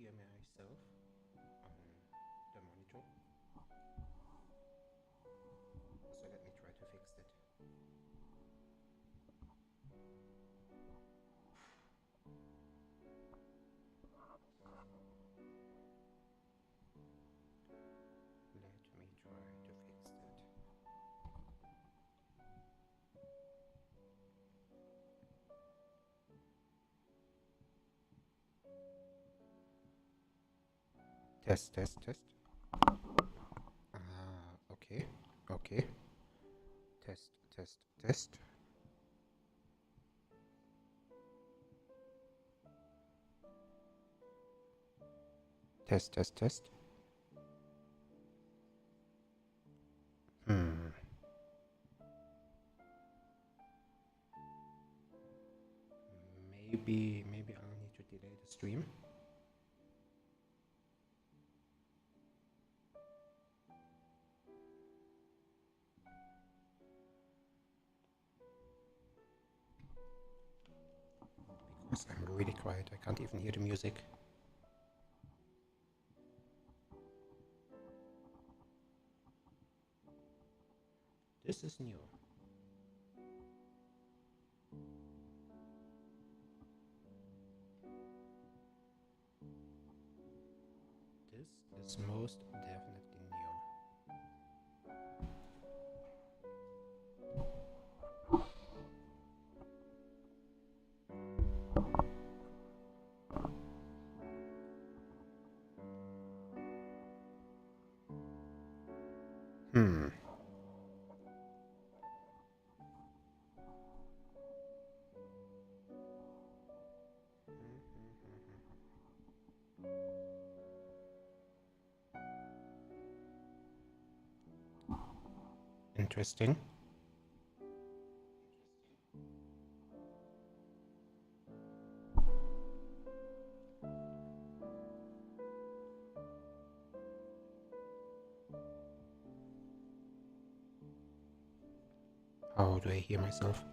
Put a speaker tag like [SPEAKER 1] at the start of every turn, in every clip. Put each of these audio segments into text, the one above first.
[SPEAKER 1] hear myself on the monitor. So let me try to fix it. Let me try to fix that. Test, test, test. Okay, okay. Test, test, test. Test, test, test. Maybe I'll need to delay the stream. Because I'm really quiet, I can't even hear the music. This is new. This is most definitely new. Interesting. How do I hear myself?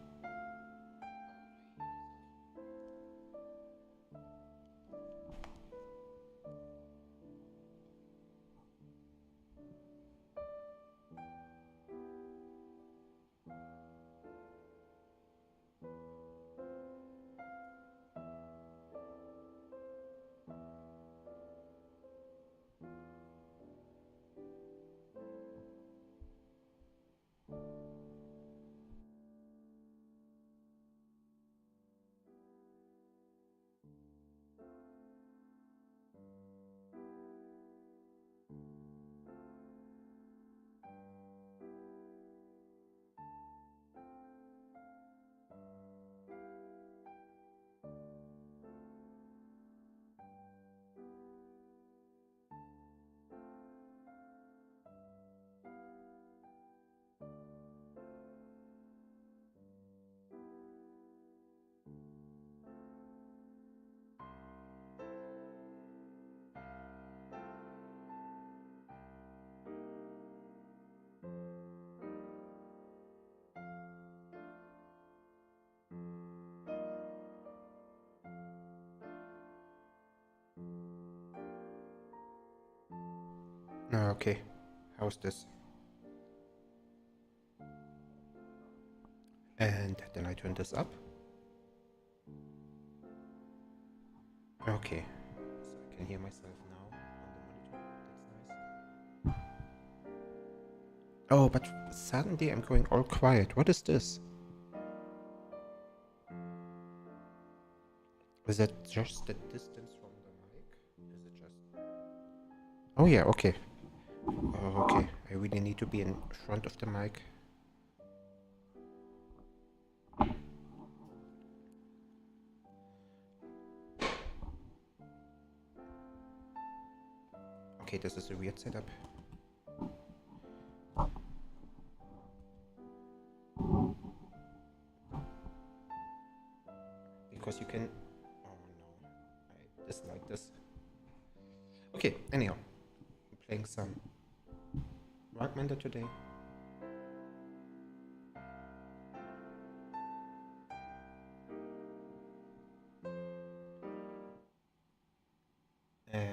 [SPEAKER 1] Okay, how's this? And then I turn this up. Okay, so I can hear myself now on the monitor. That's nice. Oh, but suddenly I'm going all quiet. What is this? Is that just the distance from the mic? Is it just... Oh yeah, okay. Oh, okay. I really need to be in front of the mic. Okay, this is a weird setup. Because you can... Oh no, I dislike this. Okay, anyhow. I'm playing some Wildmender today. And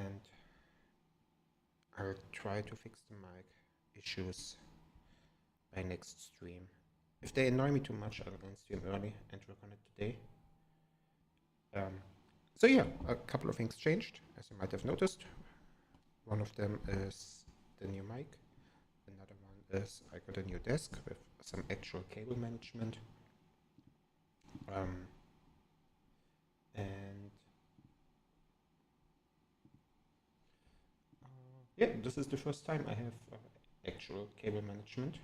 [SPEAKER 1] try to fix the mic issues by next stream. If they annoy me too much, I'll end stream early and work on it today. So yeah, a couple of things changed, as you might have noticed. One of them is the new mic. Another one is I got a new desk with some actual cable management. And yeah, this is the first time I have actual cable management.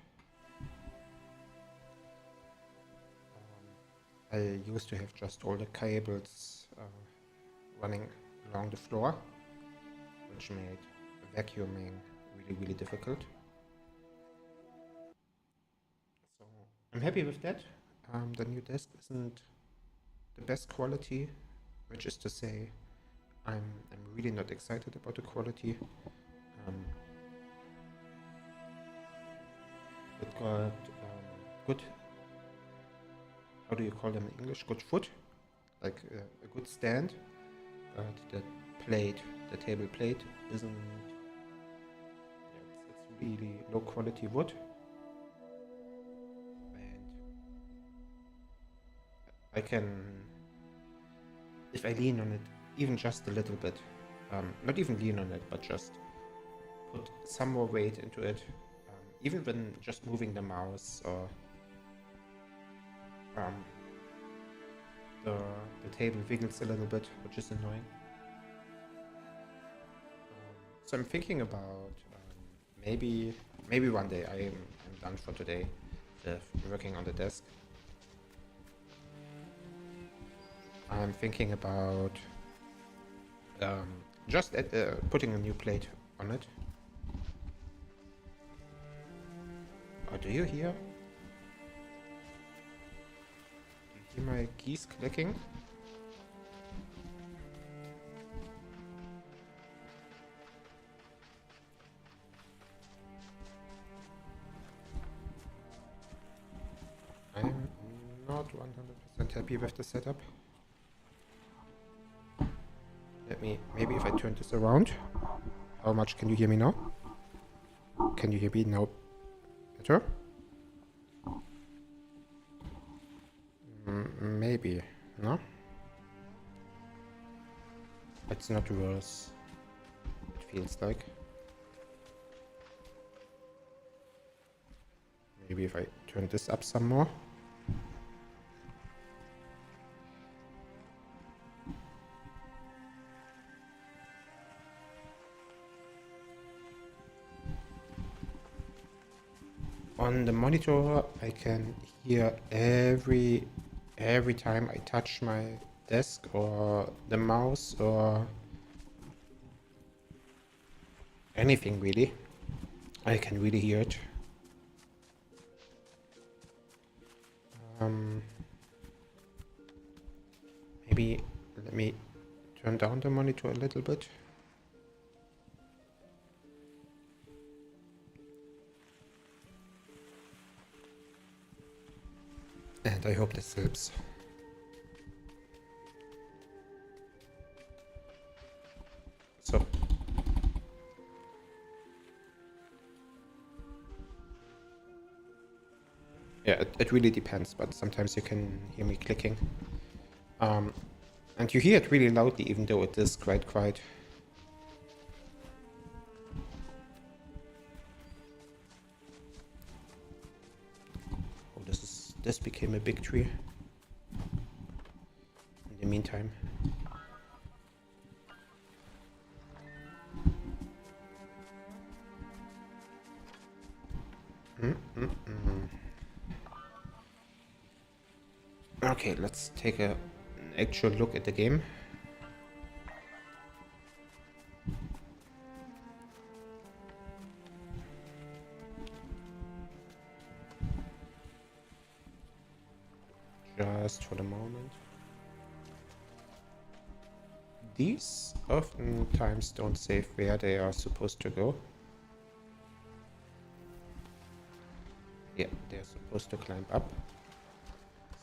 [SPEAKER 1] I used to have just all the cables running along the floor, which made vacuuming really, really difficult. So I'm happy with that. The new desk isn't the best quality, which is to say I'm really not excited about the quality. It got good, how do you call them in English? Good foot, like a good stand. But the plate, the table plate, isn't. Yeah, it's really low quality wood, and I can, if I lean on it even just a little bit, not even lean on it, but just put some more weight into it, even when just moving the mouse or the table wiggles a little bit, which is annoying. So I'm thinking about maybe one day I'm done for today with working on the desk. I'm thinking about just putting a new plate on it. Oh, do you hear? Do you hear my keys clicking? I'm not 100% happy with the setup. Maybe if I turn this around. How much can you hear me now? Can you hear me now better? Maybe, no? It's not worse, it feels like. Maybe if I turn this up some more. On the monitor, I can hear every time I touch my desk or the mouse or anything really. I can really hear it. Maybe let me turn down the monitor a little bit. And I hope this helps. So. Yeah, it really depends, but sometimes you can hear me clicking. And you hear it really loudly, even though it is quite quiet. Oh, this became a big tree. In the meantime. Okay, let's take an actual look at the game. Just for the moment. These oftentimes don't save where they are supposed to go. Yeah, they're supposed to climb up.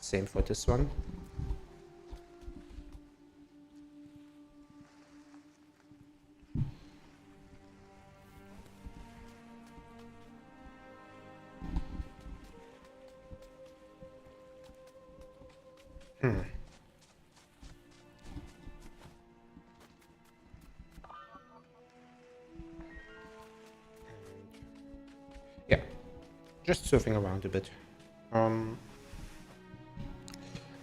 [SPEAKER 1] Same for this one. Hmm. Yeah, just surfing around a bit. Um,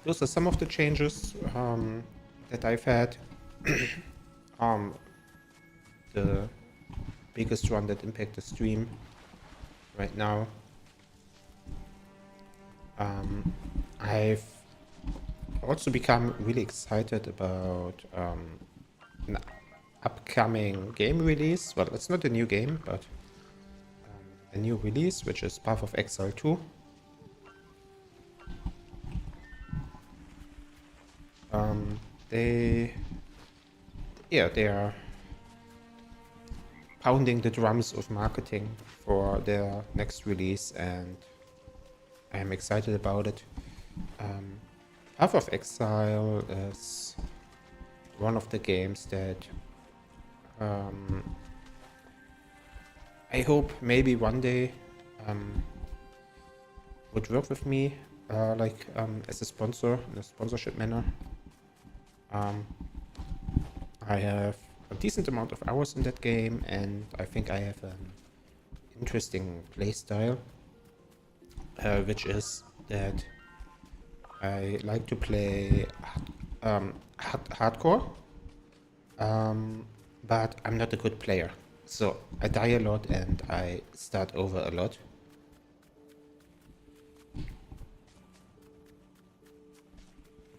[SPEAKER 1] those are some of the changes that I've had. um, the biggest one that impact the stream right now. I've also become really excited about an upcoming game release. Well, it's not a new game, but a new release, which is Path of Exile 2. They are pounding the drums of marketing for their next release, and I am excited about it. Path of Exile is one of the games that I hope maybe one day would work with me, as a sponsor in a sponsorship manner. I have a decent amount of hours in that game, and I think I have an interesting playstyle, which is that I like to play hardcore, but I'm not a good player. So I die a lot and I start over a lot.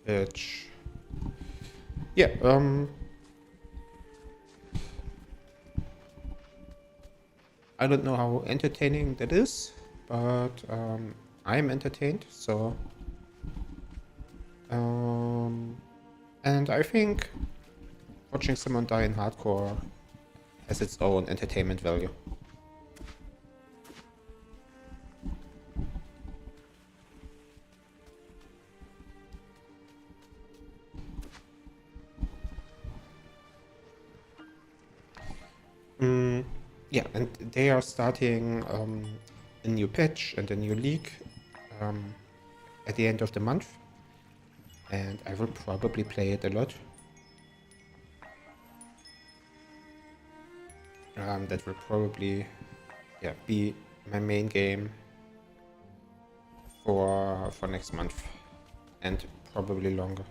[SPEAKER 1] Which, yeah, I don't know how entertaining that is, but I'm entertained, so... and I think watching someone die in hardcore has its own entertainment value. Yeah, and they are starting a new patch and a new league at the end of the month, and I will probably play it a lot. That will probably, yeah, be my main game for next month, and probably longer.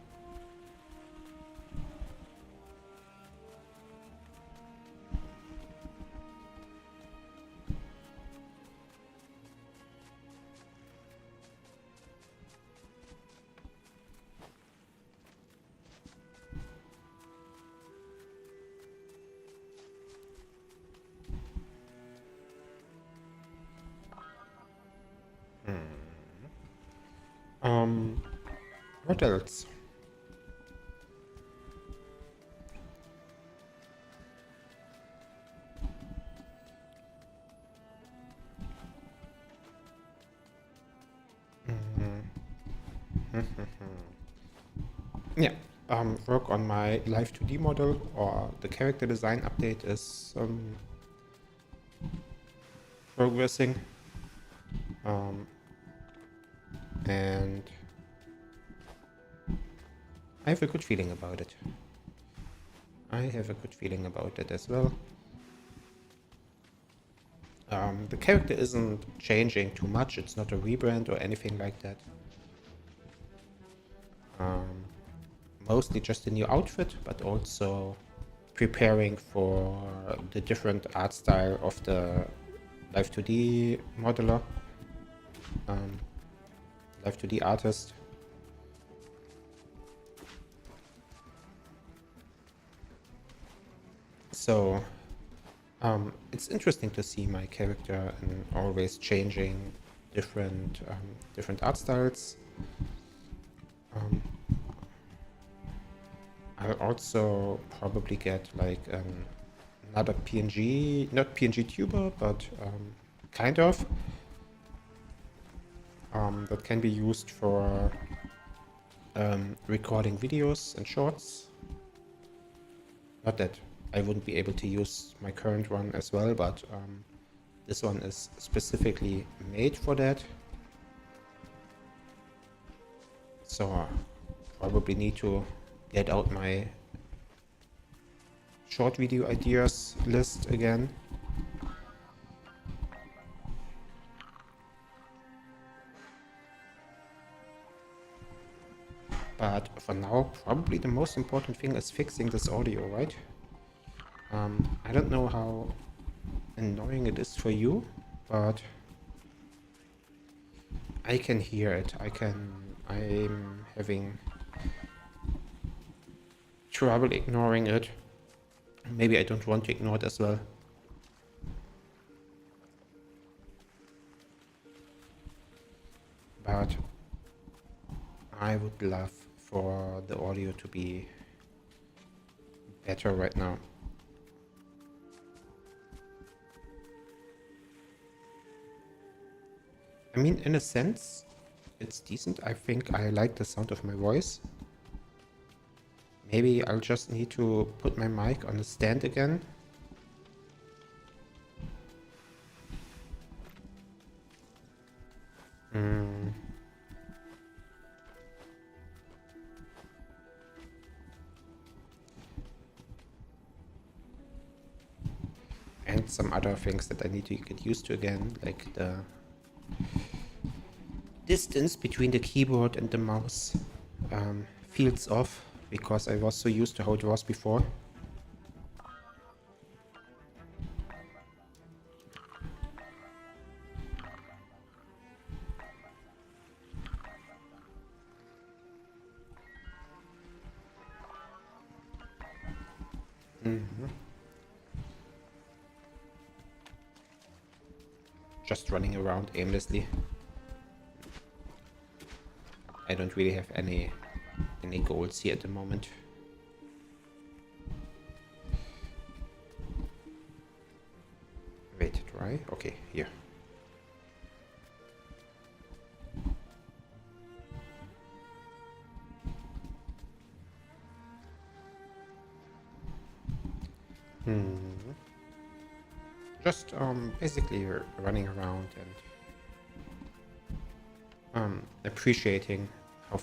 [SPEAKER 1] What else? Yeah, work on my Live 2D model, or the character design update is progressing. And I have a good feeling about it. I have a good feeling about it as well. The character isn't changing too much. It's not a rebrand or anything like that. Mostly just a new outfit, but also preparing for the different art style of the Live 2D modeler, Live 2D artist. So it's interesting to see my character and always changing different art styles. I'll also probably get like another PNG, not PNG tuber, but kind of, that can be used for recording videos and shorts. Not that I wouldn't be able to use my current one as well, but this one is specifically made for that. So Probably need to get out my short video ideas list again. But for now, probably the most important thing is fixing this audio, right? I don't know how annoying it is for you, but I can hear it. I'm having trouble ignoring it. Maybe I don't want to ignore it as well. But I would love for the audio to be better right now. I mean, in a sense, it's decent. I think I like the sound of my voice. Maybe I'll just need to put my mic on the stand again. And some other things that I need to get used to again, like the distance between the keyboard and the mouse feels off because I was so used to how it was before. Just running around aimlessly. I don't really have any goals here at the moment. Wait, try? Okay, here. Just basically running around and appreciating how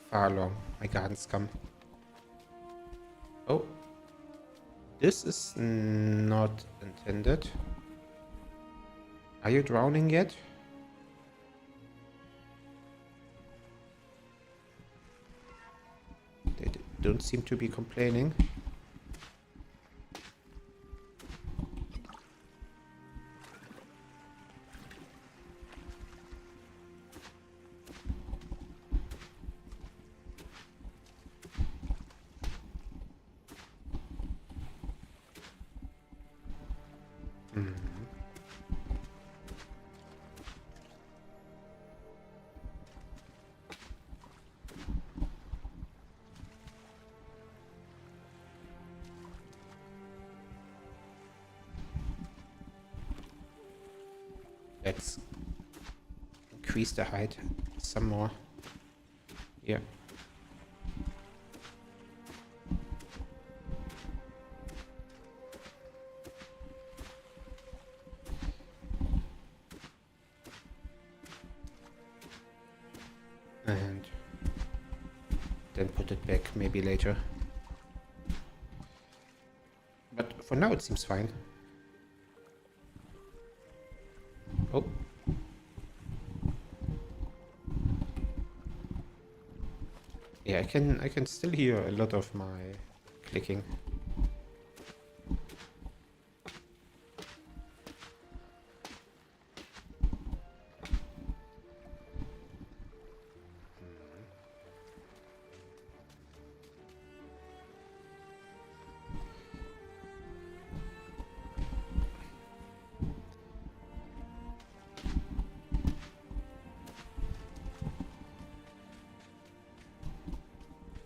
[SPEAKER 1] far along my gardens come. Oh, this is not intended. Are you drowning yet? They don't seem to be complaining. Let's increase the height some more. Yeah. And then put it back maybe later. But for now it seems fine. Oh. Yeah, I can still hear a lot of my clicking.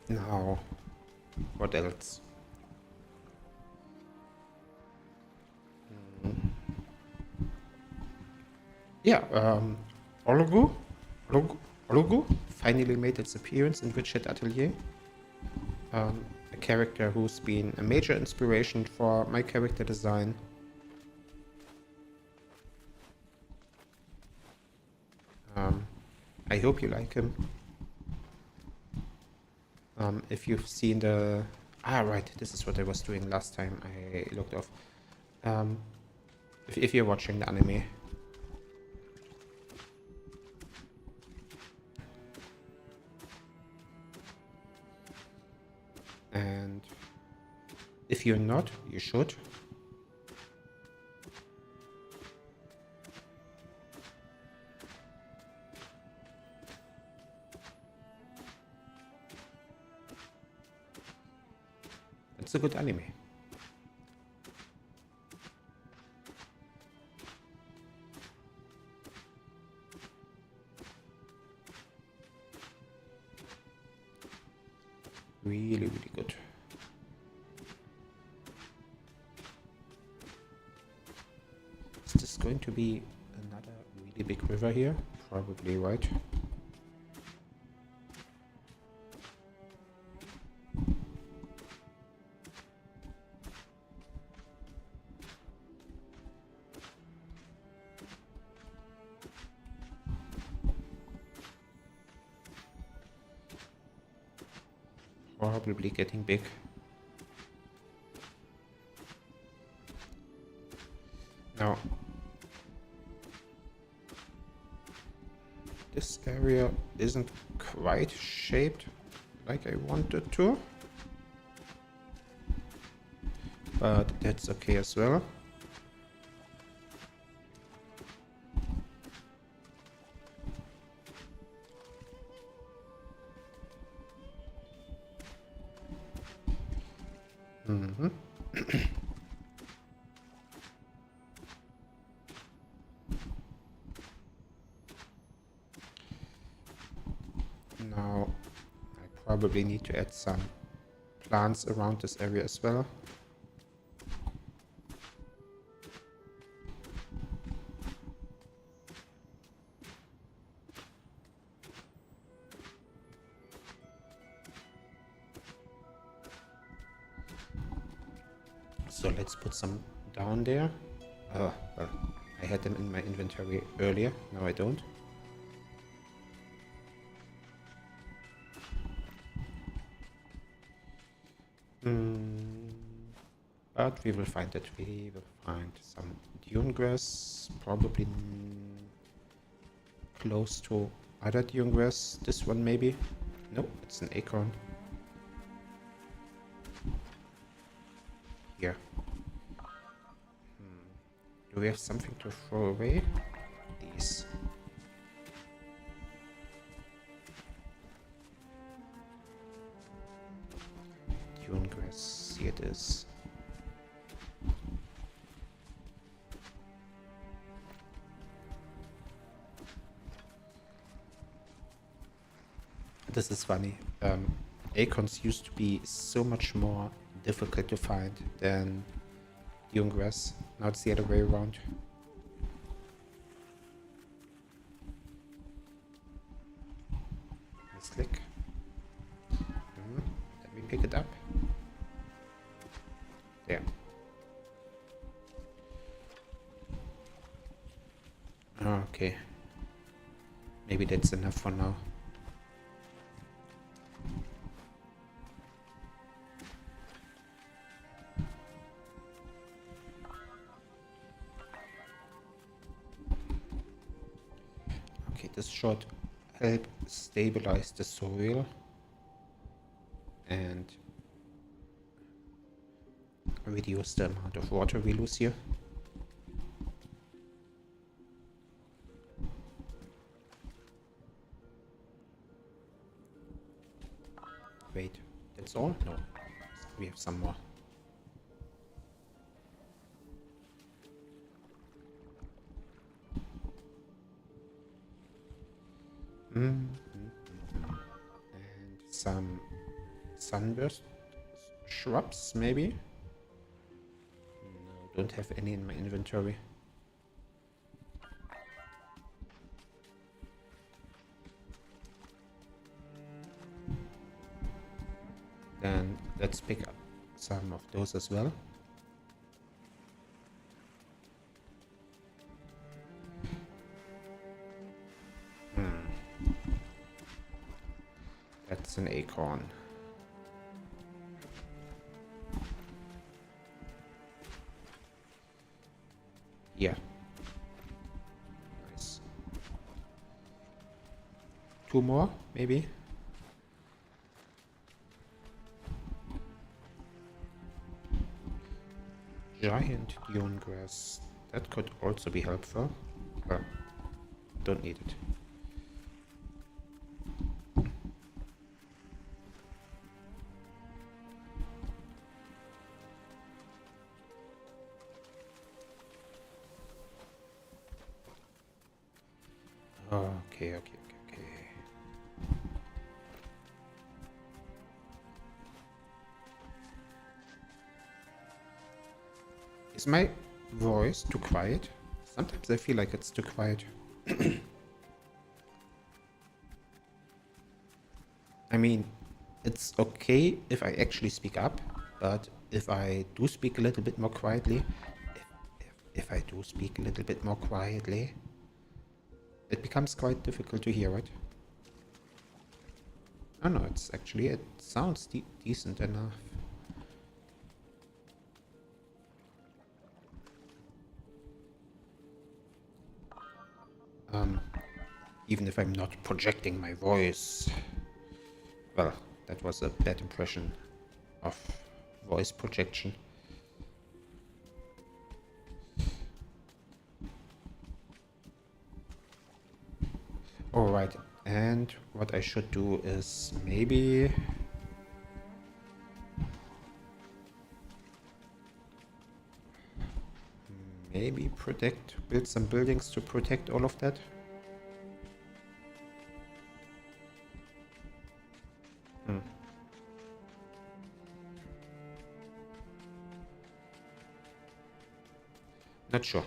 [SPEAKER 1] Now, what else? Yeah, Ologu, Ologu finally made its appearance in Richard Atelier. A character who's been a major inspiration for my character design. I hope you like him. If you've seen the... Ah, right, this is what I was doing last time I looked off. Um, if you're watching the anime. And if you're not, you should. It's a good anime. Really, really good. Is this going to be another really big river here? Probably, right? Probably getting big. Now, this area isn't quite shaped like I wanted to, but that's okay as well. Now, I probably need to add some plants around this area as well. So let's put some down there. Oh, well, I had them in my inventory earlier, now I don't. But we will find it. We will find some dune grass, probably close to other dune grass. This one maybe? Nope, it's an acorn. Here. Do we have something to throw away? These. Dune grass, here it is. This is funny. Acorns used to be so much more difficult to find than dune grass. Now it's the other way around. Nice click. Let me pick it up. There. Okay. Maybe that's enough for now. This should help stabilize the soil and reduce the amount of water we lose here. Wait, that's all? No, we have some more. And some sunburst shrubs, maybe? No, don't have any in my inventory. Then let's pick up some of those as well. That's an acorn. 2 more, maybe. Giant dune grass. That could also be helpful. Well, don't need it. Okay. Is my voice too quiet? Sometimes I feel like it's too quiet. I mean, it's okay if I actually speak up, but if I do speak a little bit more quietly, if I do speak a little bit more quietly, it becomes quite difficult to hear it. Oh no, it sounds decent enough. Even if I'm not projecting my voice. Well, that was a bad impression of voice projection. Alright, and what I should do is maybe build some buildings to protect all of that. Not sure.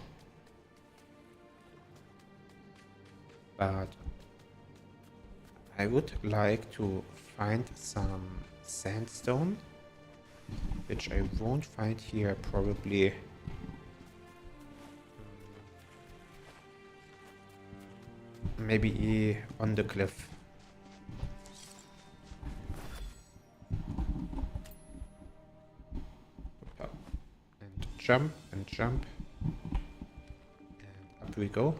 [SPEAKER 1] But I would like to find some sandstone, which I won't find here probably. Maybe on the cliff. And jump and jump. And up we go.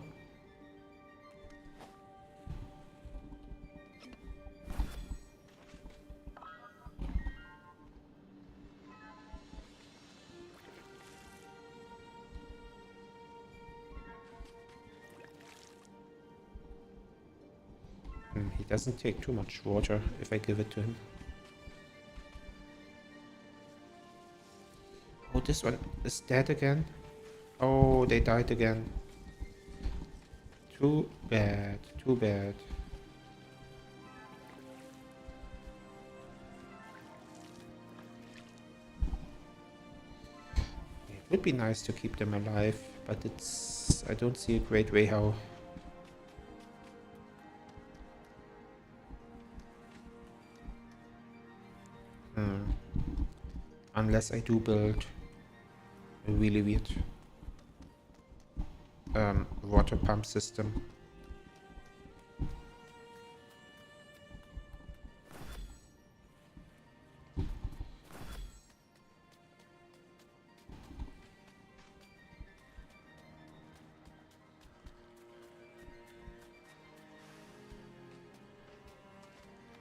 [SPEAKER 1] He doesn't take too much water if I give it to him. Oh, this one is dead again. Oh, they died again. Too bad, too bad. It would be nice to keep them alive, but I don't see a great way how. Unless I do build a really weird water pump system.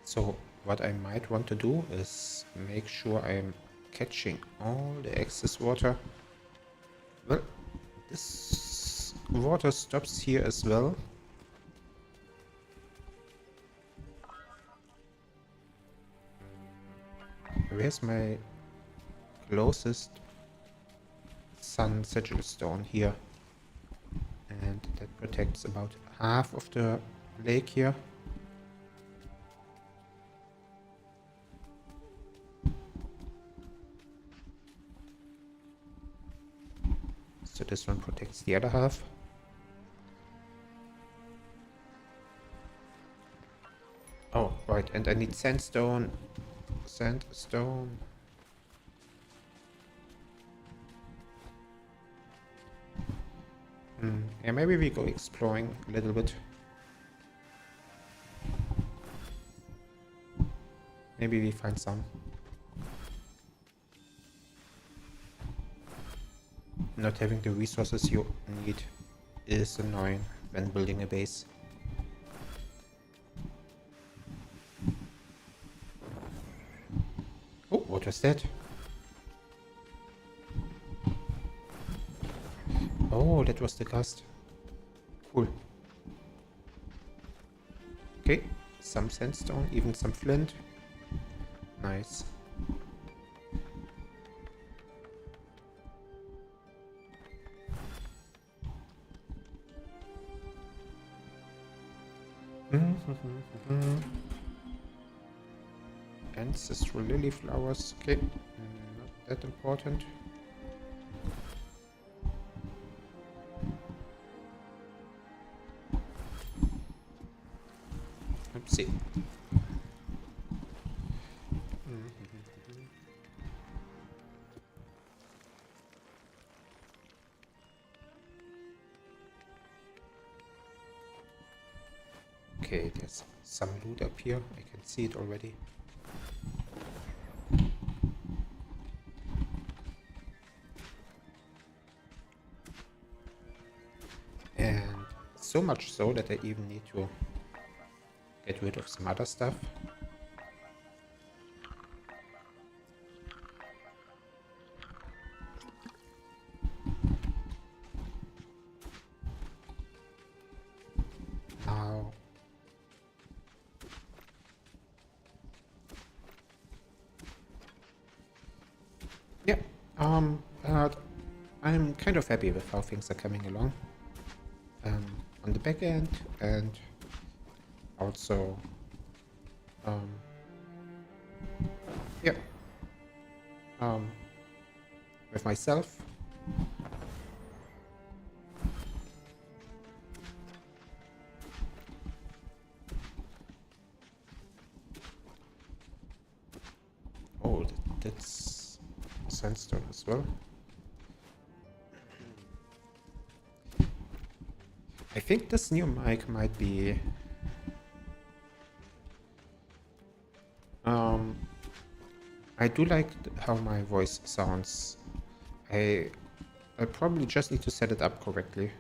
[SPEAKER 1] So what I might want to do is make sure I'm catching all the excess water. Well, this water stops here as well. Where's my closest sun sigil stone? Here. And that protects about half of the lake here. So this one protects the other half. Oh, right, and I need sandstone. Sandstone. Yeah, maybe we go exploring a little bit. Maybe we find some. Not having the resources you need is annoying when building a base. What was that? Oh, that was the gust. Cool. Okay, some sandstone, even some flint. Nice. Ancestral lily flowers. Okay, not that important. Let's see. Okay, there's some loot up here. I can see it already. And so much so that I even need to get rid of some other stuff. Now, yeah, I'm kind of happy with how things are coming along on the back end, and also yeah, with myself. Oh, that's sandstone as well. I think this new mic might be I do like how my voice sounds. I probably just need to set it up correctly.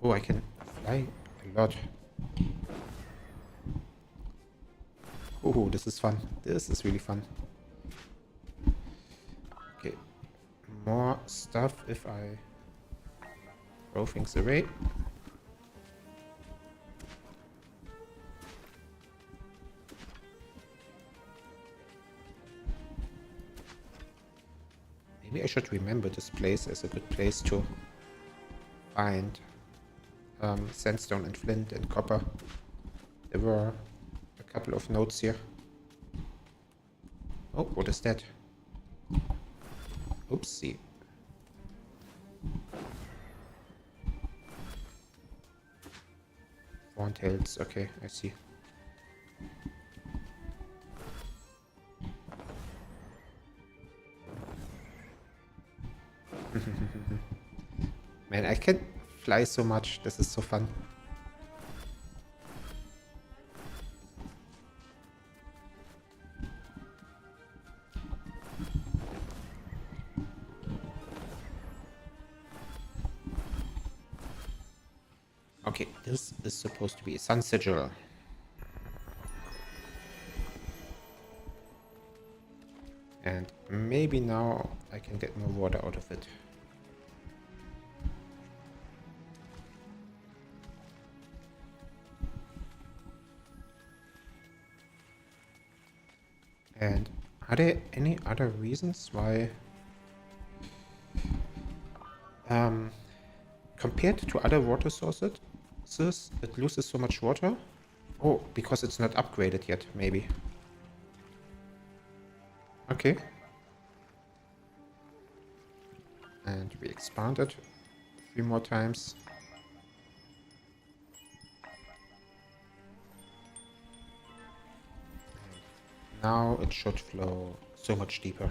[SPEAKER 1] Oh, I can fly a lot. Oh, this is fun. This is really fun. Okay, more stuff if I throw things away. Maybe I should remember this place as a good place to find sandstone and flint and copper. There were a couple of notes here. Oh, what is that? Oopsie. Tails. Okay, I see. Man, I can fly so much. This is so fun. Okay, this is supposed to be a sun sigil. And maybe now I can get more water out of it. And are there any other reasons why compared to other water sources it loses so much water? Oh, because it's not upgraded yet, maybe. Okay. And we expand it a few more times. Now it should flow so much deeper.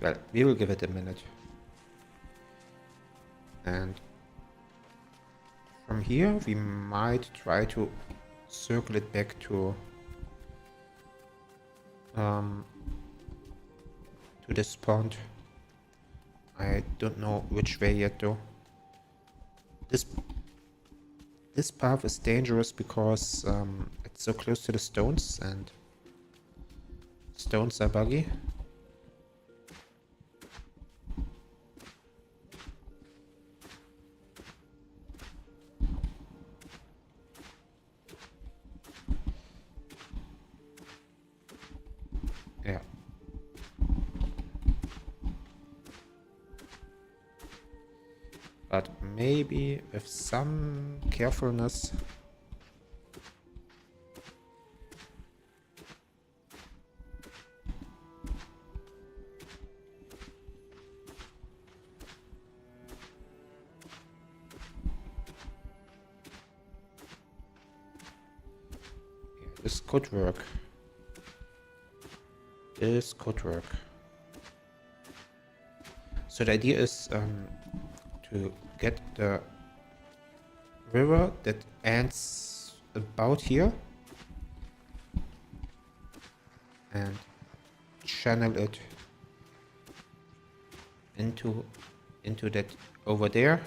[SPEAKER 1] Well, we will give it a minute. And from here we might try to circle it back to this pond I don't know which way yet though. This path is dangerous because it's so close to the stones and stones are buggy. Yeah. But maybe with some carefulness. Yeah, this could work. This could work. So the idea is to get the river that ends about here and channel it into that over there.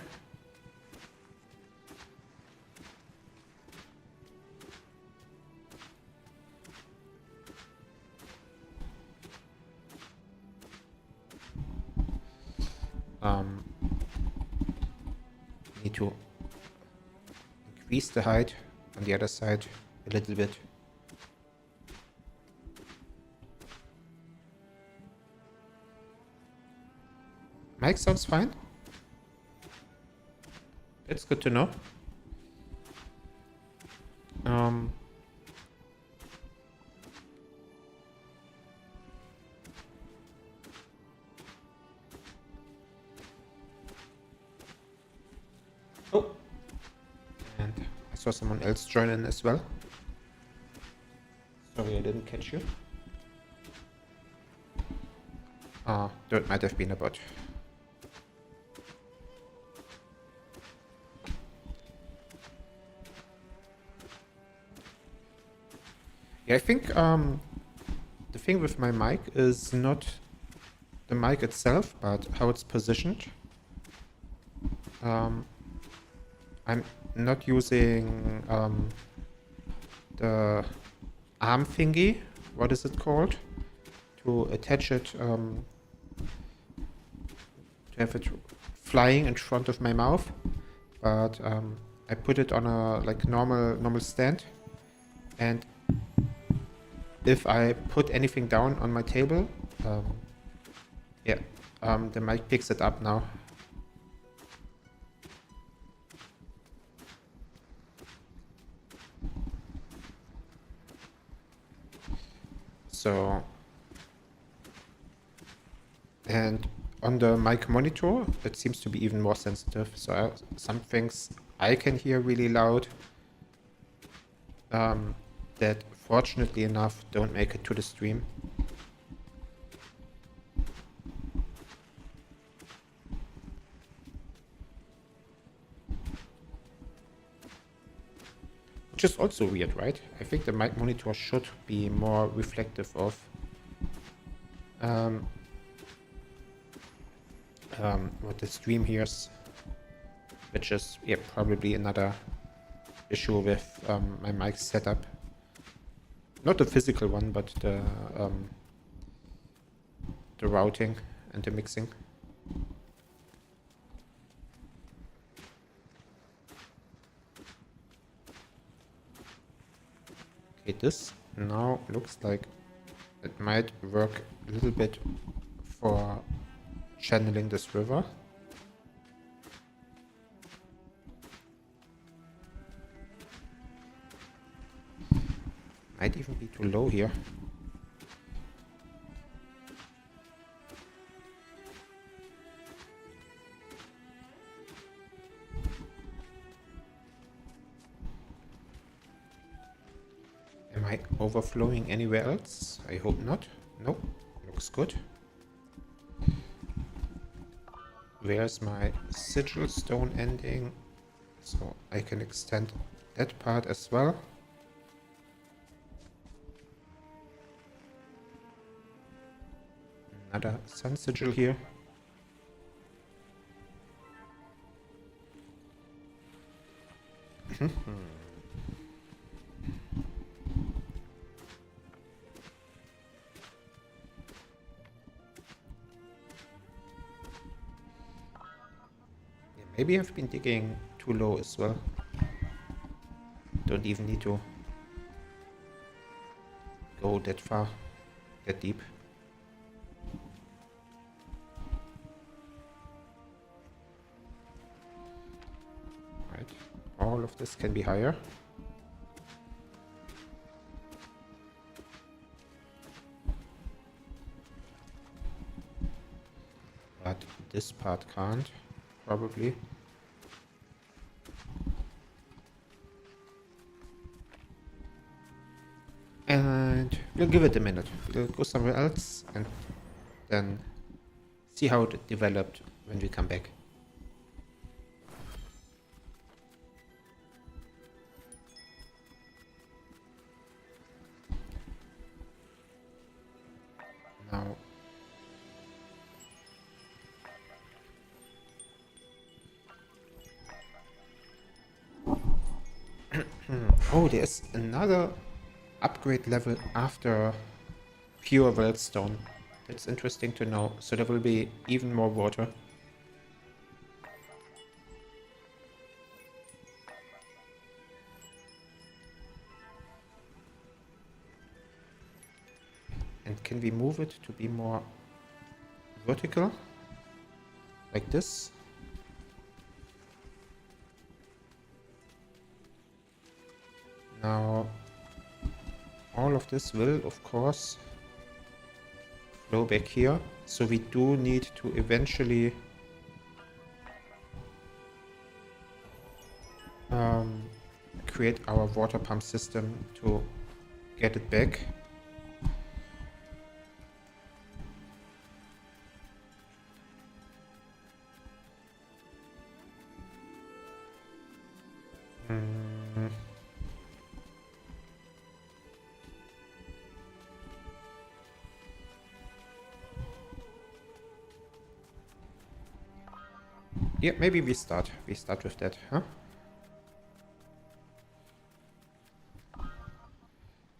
[SPEAKER 1] Need to increase the height on the other side a little bit. Mic sounds fine. It's good to know. Oh, and I saw someone else join in as well. Sorry, I didn't catch you. That might have been a bot. Yeah, I think the thing with my mic is not the mic itself, but how it's positioned. I'm not using the arm thingy, what is it called, to attach it, to have it flying in front of my mouth, but I put it on a like normal stand, and if I put anything down on my table, yeah, the mic picks it up now. So, and on the mic monitor, it seems to be even more sensitive. So some things I can hear really loud that fortunately enough don't make it to the stream. Which is also weird, right? I think the mic monitor should be more reflective of what the stream hears, which is yeah probably another issue with my mic setup. Not the physical one, but the routing and the mixing. Okay, this now looks like it might work a little bit for channeling this river. Might even be too low here. Am I overflowing anywhere else? I hope not. Nope, looks good. Where's my sigil stone ending? So I can extend that part as well. Another sun sigil here. Yeah, maybe I've been digging too low as well. Don't even need to go that far, that deep. Right, all of this can be higher. But this part can't, probably. And we'll give it a minute. We'll go somewhere else and then see how it developed when we come back. Now, oh, there's another upgrade level after pure wellstone. That's interesting to know. So there will be even more water. And can we move it to be more vertical? Like this? Now, all of this will, of course, flow back here. So we do need to eventually create our water pump system to get it back. Yeah, maybe we start with that, huh?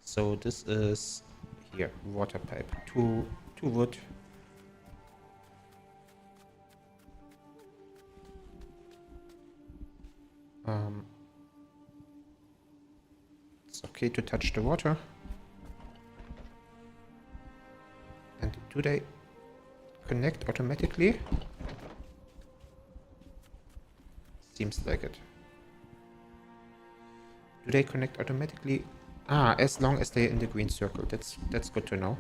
[SPEAKER 1] So this is here, water pipe, two wood. It's okay to touch the water. And do they connect automatically? Seems like it. Do they connect automatically? Ah, as long as they're in the green circle. That's good to know.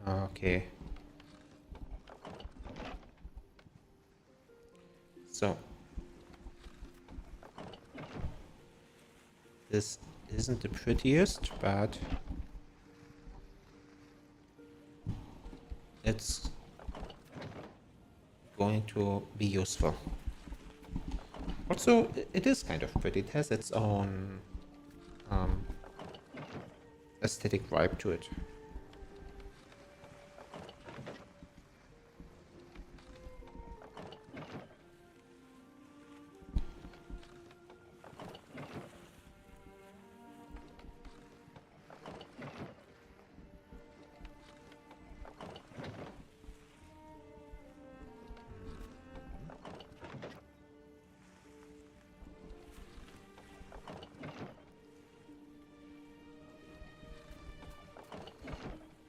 [SPEAKER 1] Okay. So this isn't the prettiest, but it's going to be useful. Also, it is kind of pretty. It has its own aesthetic vibe to it.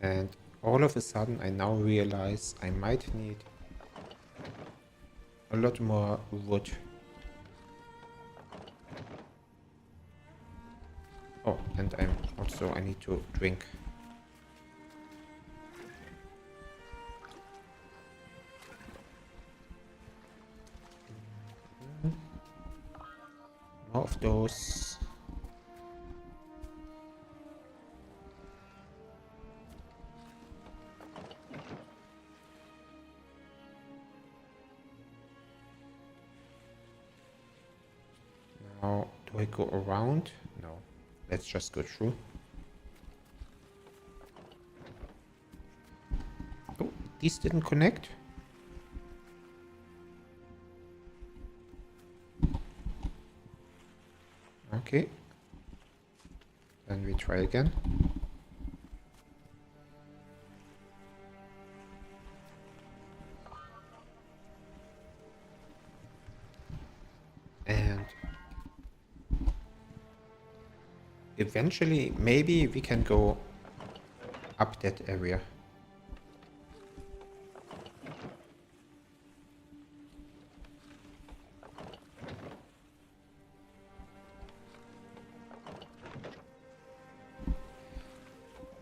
[SPEAKER 1] And all of a sudden I now realize I might need a lot more wood. Oh, and I need to drink. More of those. Now, do I go around? No. Let's just go through. Oh, these didn't connect. Okay. Then we try again. And eventually, maybe we can go up that area.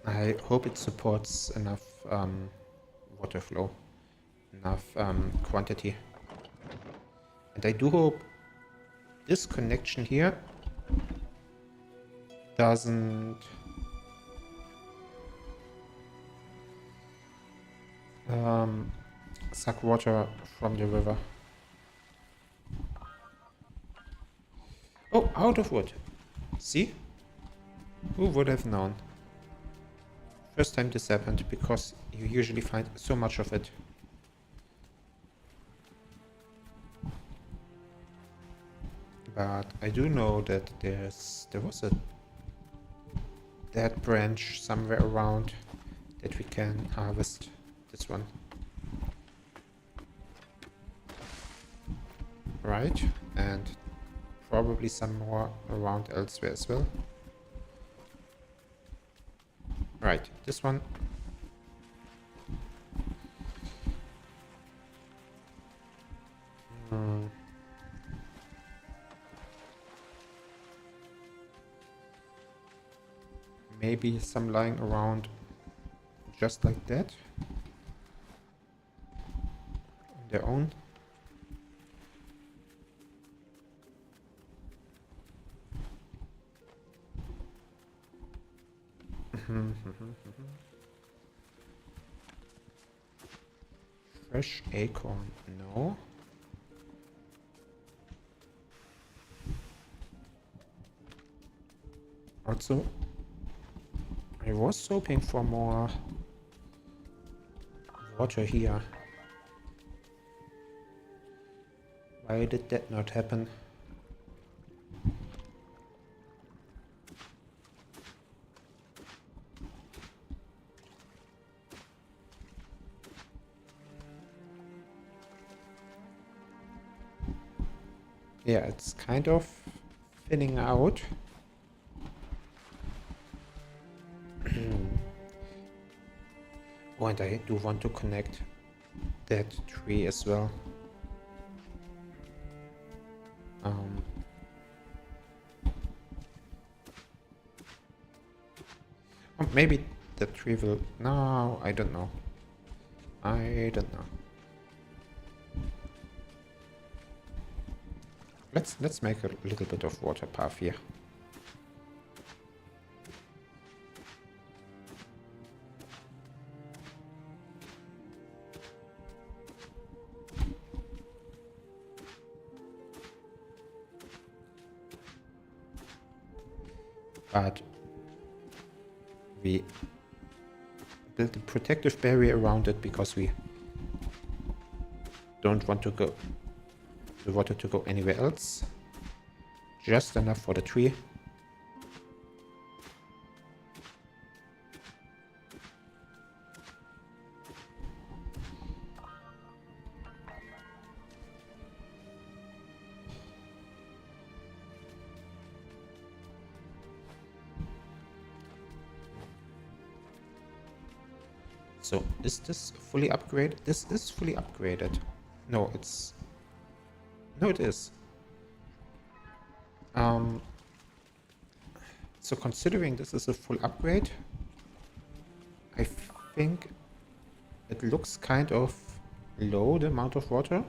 [SPEAKER 1] I hope it supports enough water flow, enough quantity. And I do hope this connection here doesn't suck water from the river. Oh, out of wood. See? Who would have known? First time this happened, because you usually find so much of it. But I do know that there was a dead branch somewhere around that we can harvest. This one. Right, and probably some more around elsewhere as well. Right, this one. Maybe some lying around just like that. On their own. Fresh acorn, no. Also, I was hoping for more water here. Why did that not happen? Yeah, it's kind of thinning out. Oh, and I do want to connect that tree as well. Oh, maybe the tree will... No, I don't know. I don't know. Let's make a little bit of water path here. But we built a protective barrier around it because we don't want to go the water to go anywhere else. Just enough for the tree. So, is this fully upgraded? This is fully upgraded. No, it's... No, it is. So considering this is a full upgrade, I think it looks kind of low, the amount of water,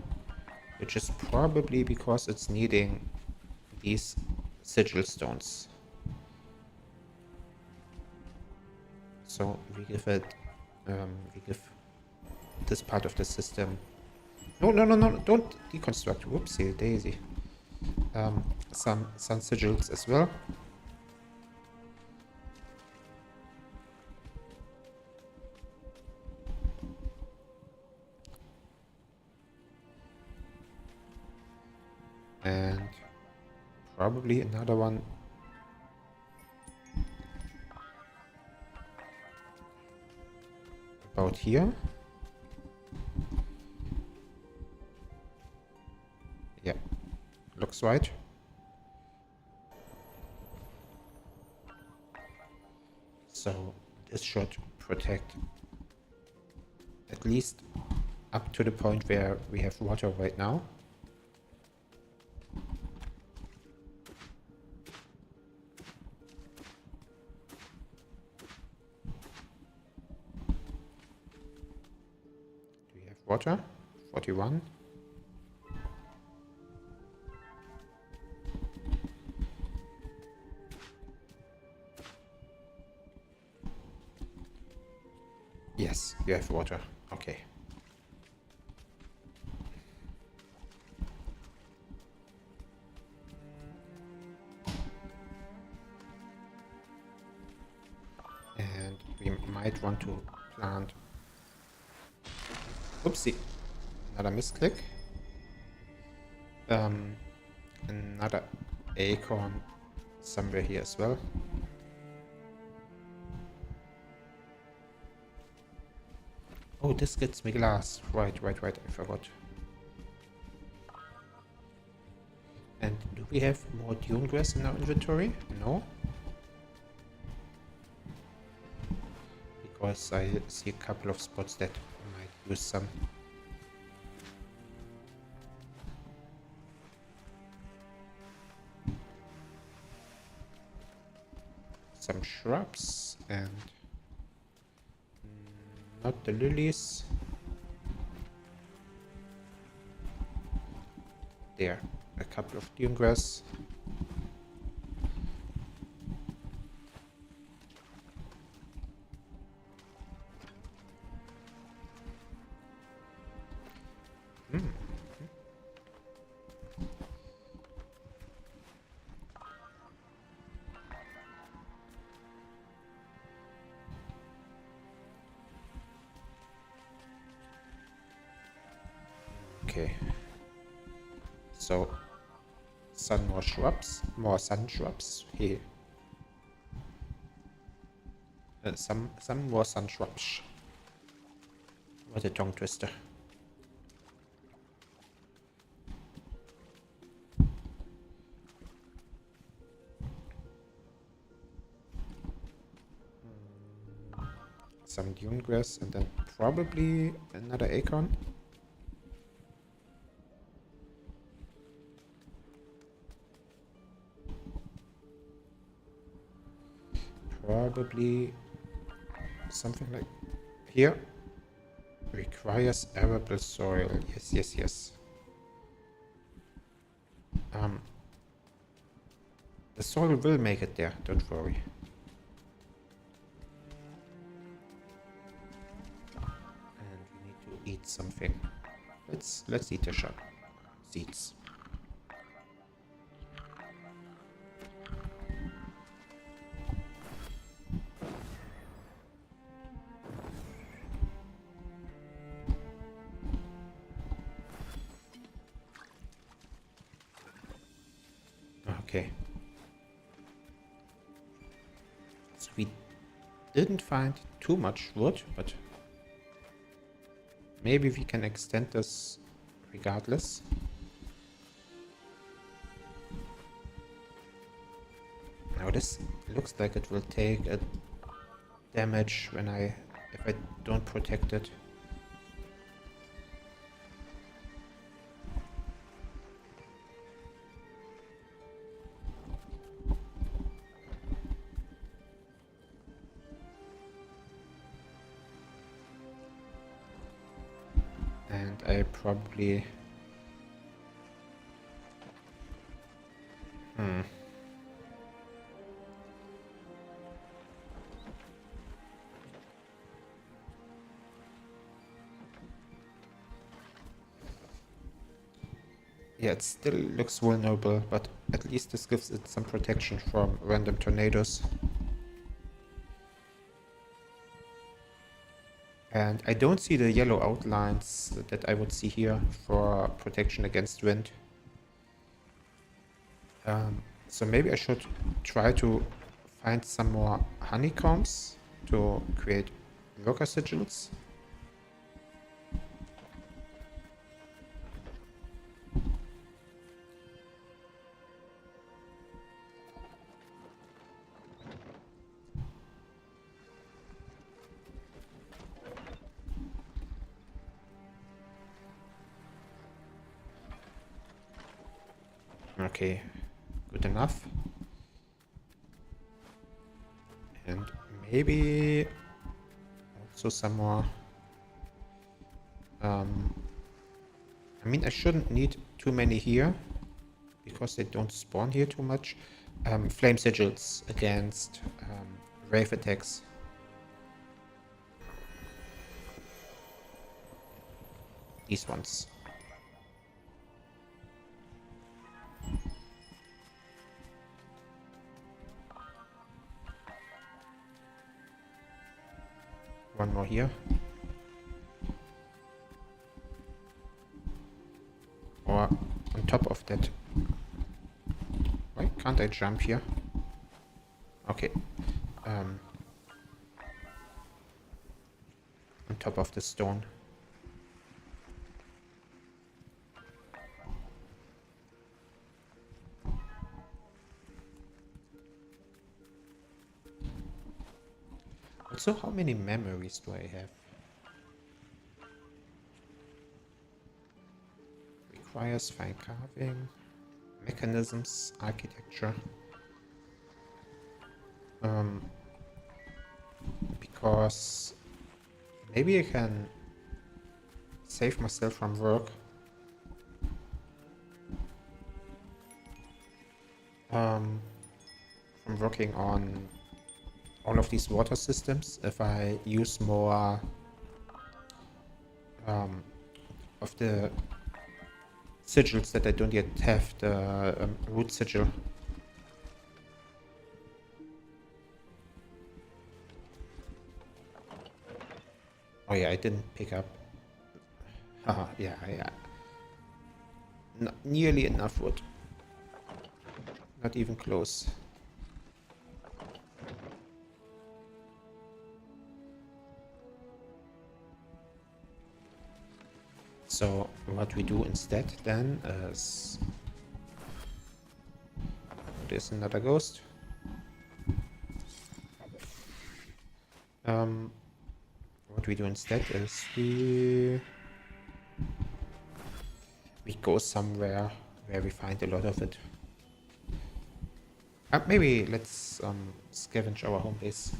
[SPEAKER 1] which is probably because it's needing these sigil stones. So we give it, we give this part of the system. No, don't deconstruct. Whoopsie daisy. Some sigils as well. Probably another one. About here. Yeah, looks right. So this should protect at least up to the point where we have water right now. Do we have water? 41. Yes, you have water. Okay. And we might want to plant... Oopsie. Another misclick. Another acorn somewhere here as well. Oh, this gets me glass. Right, I forgot. And do we have more dune grass in our inventory? No. Because I see a couple of spots that might use some. Some shrubs and not the lilies. There, a couple of dune grass. Okay, so some more shrubs, more sun shrubs here. Some more sun shrubs. What a tongue twister. Some dune grass and then probably another acorn. Probably something like here. Requires arable soil. Yes. The soil will make it there, don't worry. And we need to eat something. Let's eat the seeds. Okay. So we didn't find too much wood, but maybe we can extend this regardless. Now this looks like it will take a damage if I don't protect it. And I probably... Yeah, it still looks vulnerable, but at least this gives it some protection from random tornadoes. And I don't see the yellow outlines that I would see here for protection against wind. So maybe I should try to find some more honeycombs to create worker sigils. Okay, good enough. And maybe also some more. I mean, I shouldn't need too many here because they don't spawn here too much. Flame sigils against rave attacks. These ones. One more here. Or on top of that. Why can't I jump here? Okay. On top of the stone. Also, how many memories do I have? Requires fine carving, mechanisms, architecture. Because maybe I can save myself from work. From working on all of these water systems if I use more of the sigils that I don't yet have, the root sigil. Oh yeah, I didn't pick up. Haha, yeah. Not nearly enough wood. Not even close. So what we do instead then is... There's another ghost. What we do instead is we go somewhere where we find a lot of it. Maybe let's scavenge our home base.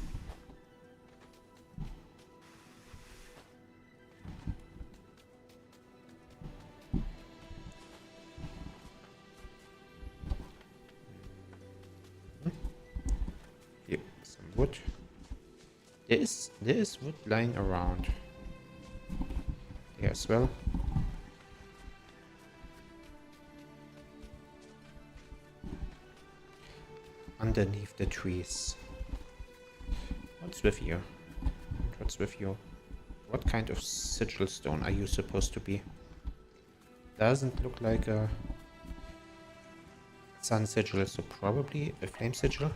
[SPEAKER 1] Here, some wood. There is wood lying around here as well. Underneath the trees. What's with you? What's with you? What kind of sigil stone are you supposed to be? Doesn't look like a sun sigil, so probably a flame sigil.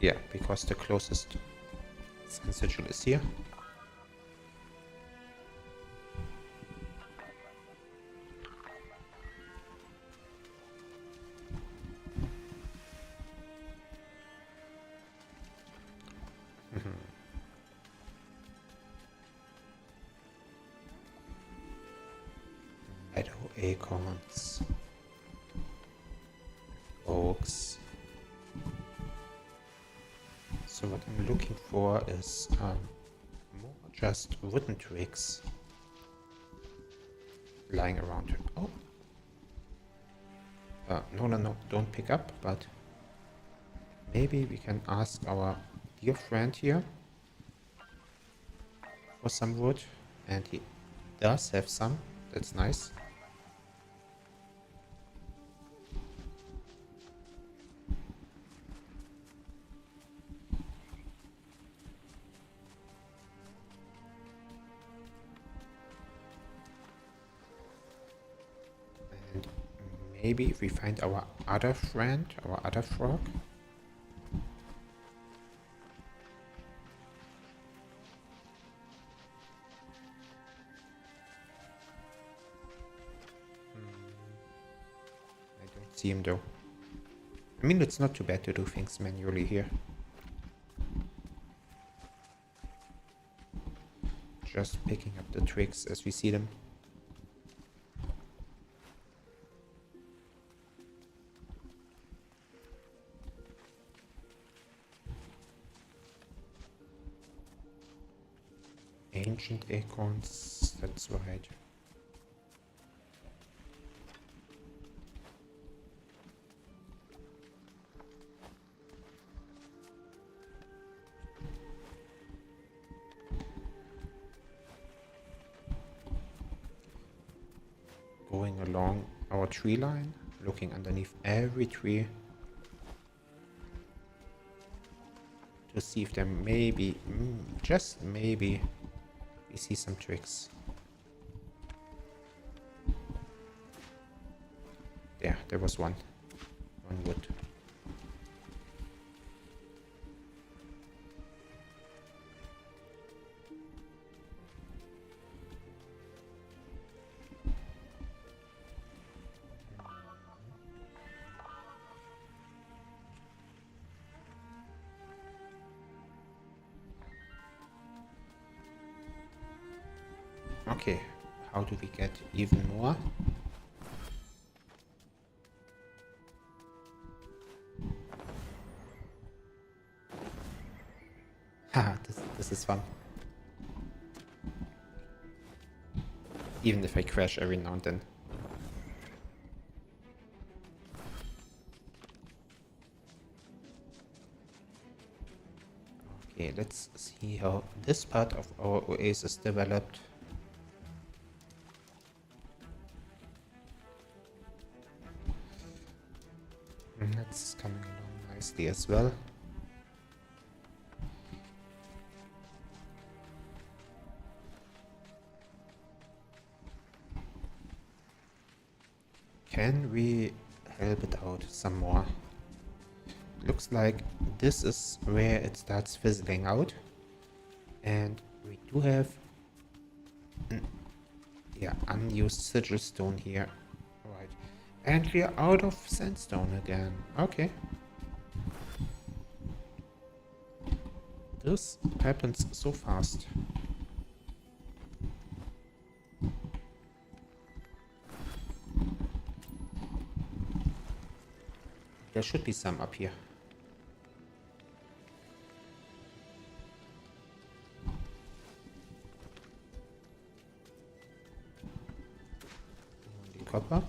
[SPEAKER 1] Yeah, because the closest sun sigil is here. Meadow acorns. Oaks. So what I'm looking for is more just wooden twigs lying around. Oh. No, don't pick up, but maybe we can ask our dear friend here for some wood, and he does have some. That's nice. maybe if we find our other friend, our other frog. I don't see him though. I mean, it's not too bad to do things manually here. Just picking up the twigs as we see them. Ancient acorns, that's right. Going along our tree line, looking underneath every tree to see if there maybe, just maybe, we see some twigs. There was one wood. Okay, how do we get even more? Haha, this is fun. Even if I crash every now and then. Okay, let's see how this part of our oasis developed. That's coming along nicely as well. Can we help it out some more? Looks like this is where it starts fizzling out, and we do have an, unused sigil stone here. Right, and we are out of sandstone again. Okay, this happens so fast. There should be some up here. Only copper. Okay,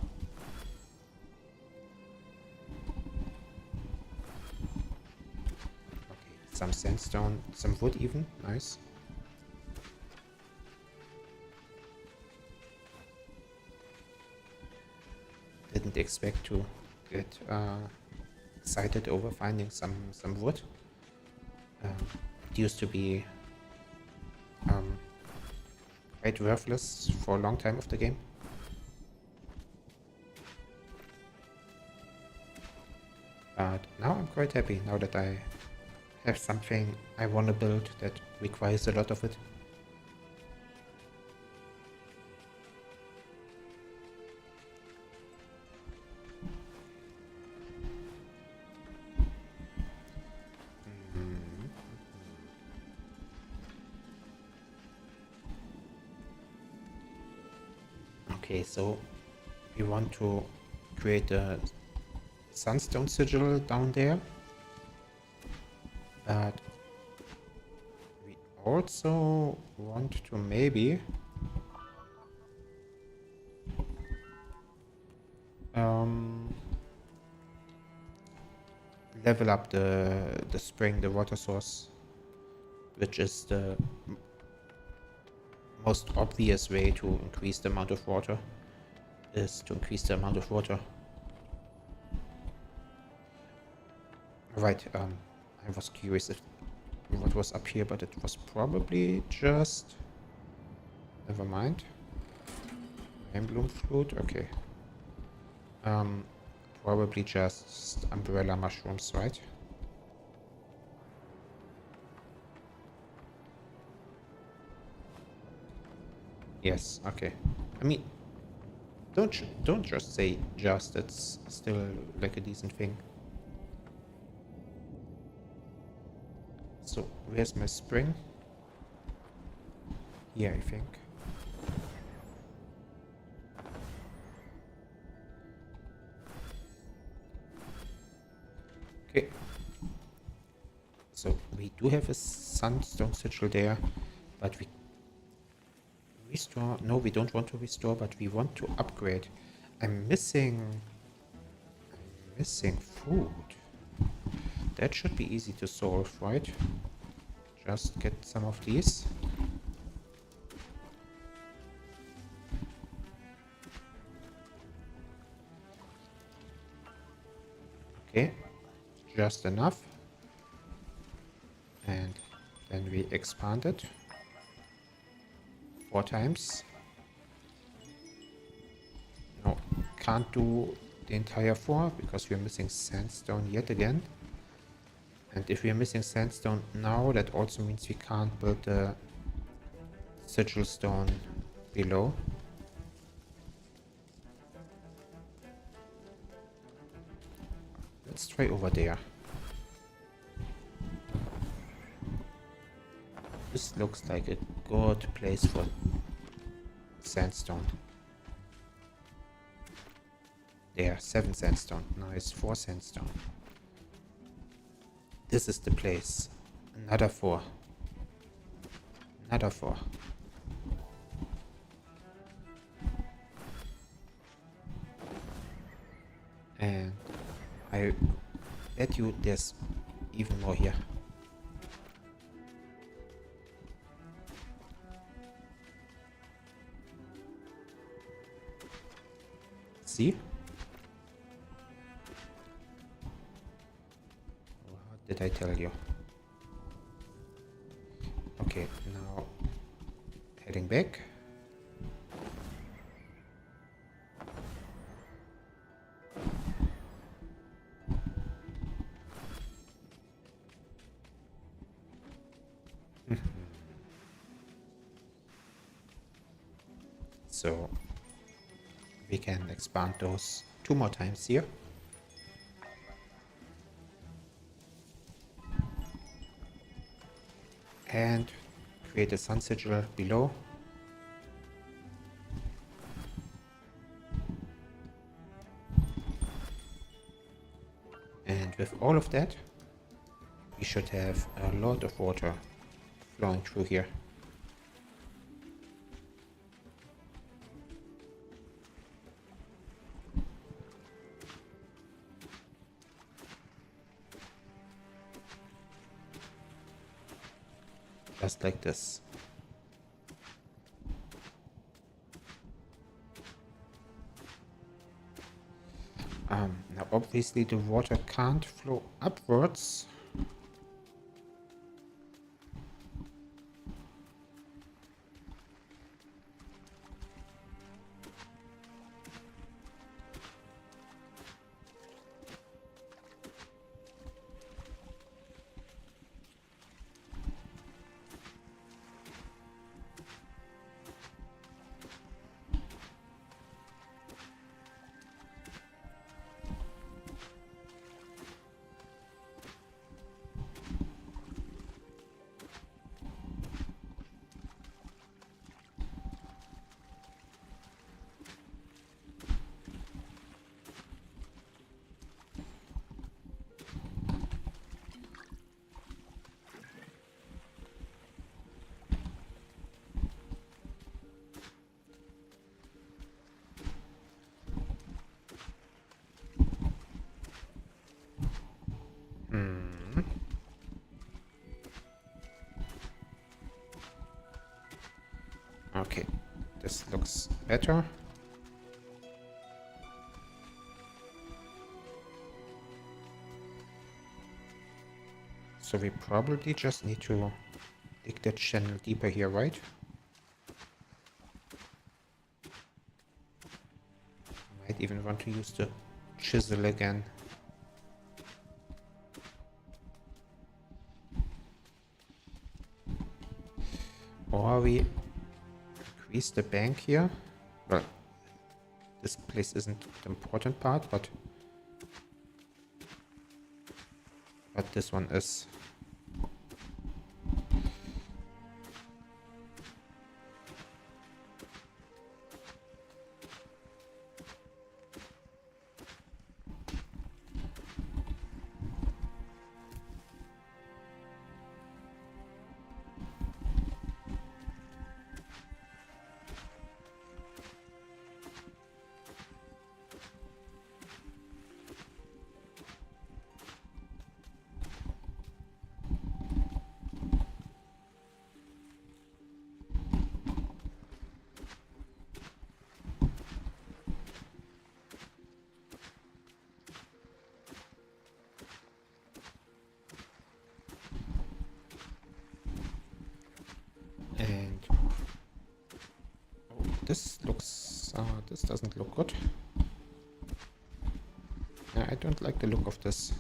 [SPEAKER 1] some sandstone, some wood even. Nice. Didn't expect to get excited over finding some wood. It used to be quite worthless for a long time of the game. But now I'm quite happy now that I have something I want to build that requires a lot of it. Okay, so we want to create a sunstone sigil down there, but we also want to maybe level up the spring, the water source, which is the most obvious way to increase the amount of water, is to increase the amount of water. Right, I was curious if what was up here, but it was probably just... Never mind. Bloom fruit, okay. Um, Probably just umbrella mushrooms, right? Yes, okay. I mean, don't just say just, it's still like a decent thing. So, where's my spring? Here, I think. Okay. So, we do have a sunstone sigil there, but we restore. No, we don't want to restore, but we want to upgrade. I'm missing food. That should be easy to solve, right? Just get some of these. Okay, just enough. And then we expand it 4 times. No, can't do the entire 4 because we're missing sandstone yet again. And if we're missing sandstone now, that also means we can't build the sigil stone below. Let's try over there. This looks like a good place for sandstone. There, 7 sandstone. Nice, 4 sandstone. This is the place. Another 4. Another 4. And I bet you there's even more here. See? What did I tell you? Okay, now heading back. So we can expand those 2 more times here. And create a sun sigil below. And with all of that, we should have a lot of water flowing through here. Just like this. Now obviously the water can't flow upwards. Okay, this looks better. So we probably just need to dig that channel deeper here, right? Might might even want to use the chisel again. Or we increase the bank here. Well, this place isn't the important part, but this one is. And oh, this looks, this doesn't look good. Yeah, I don't like the look of this.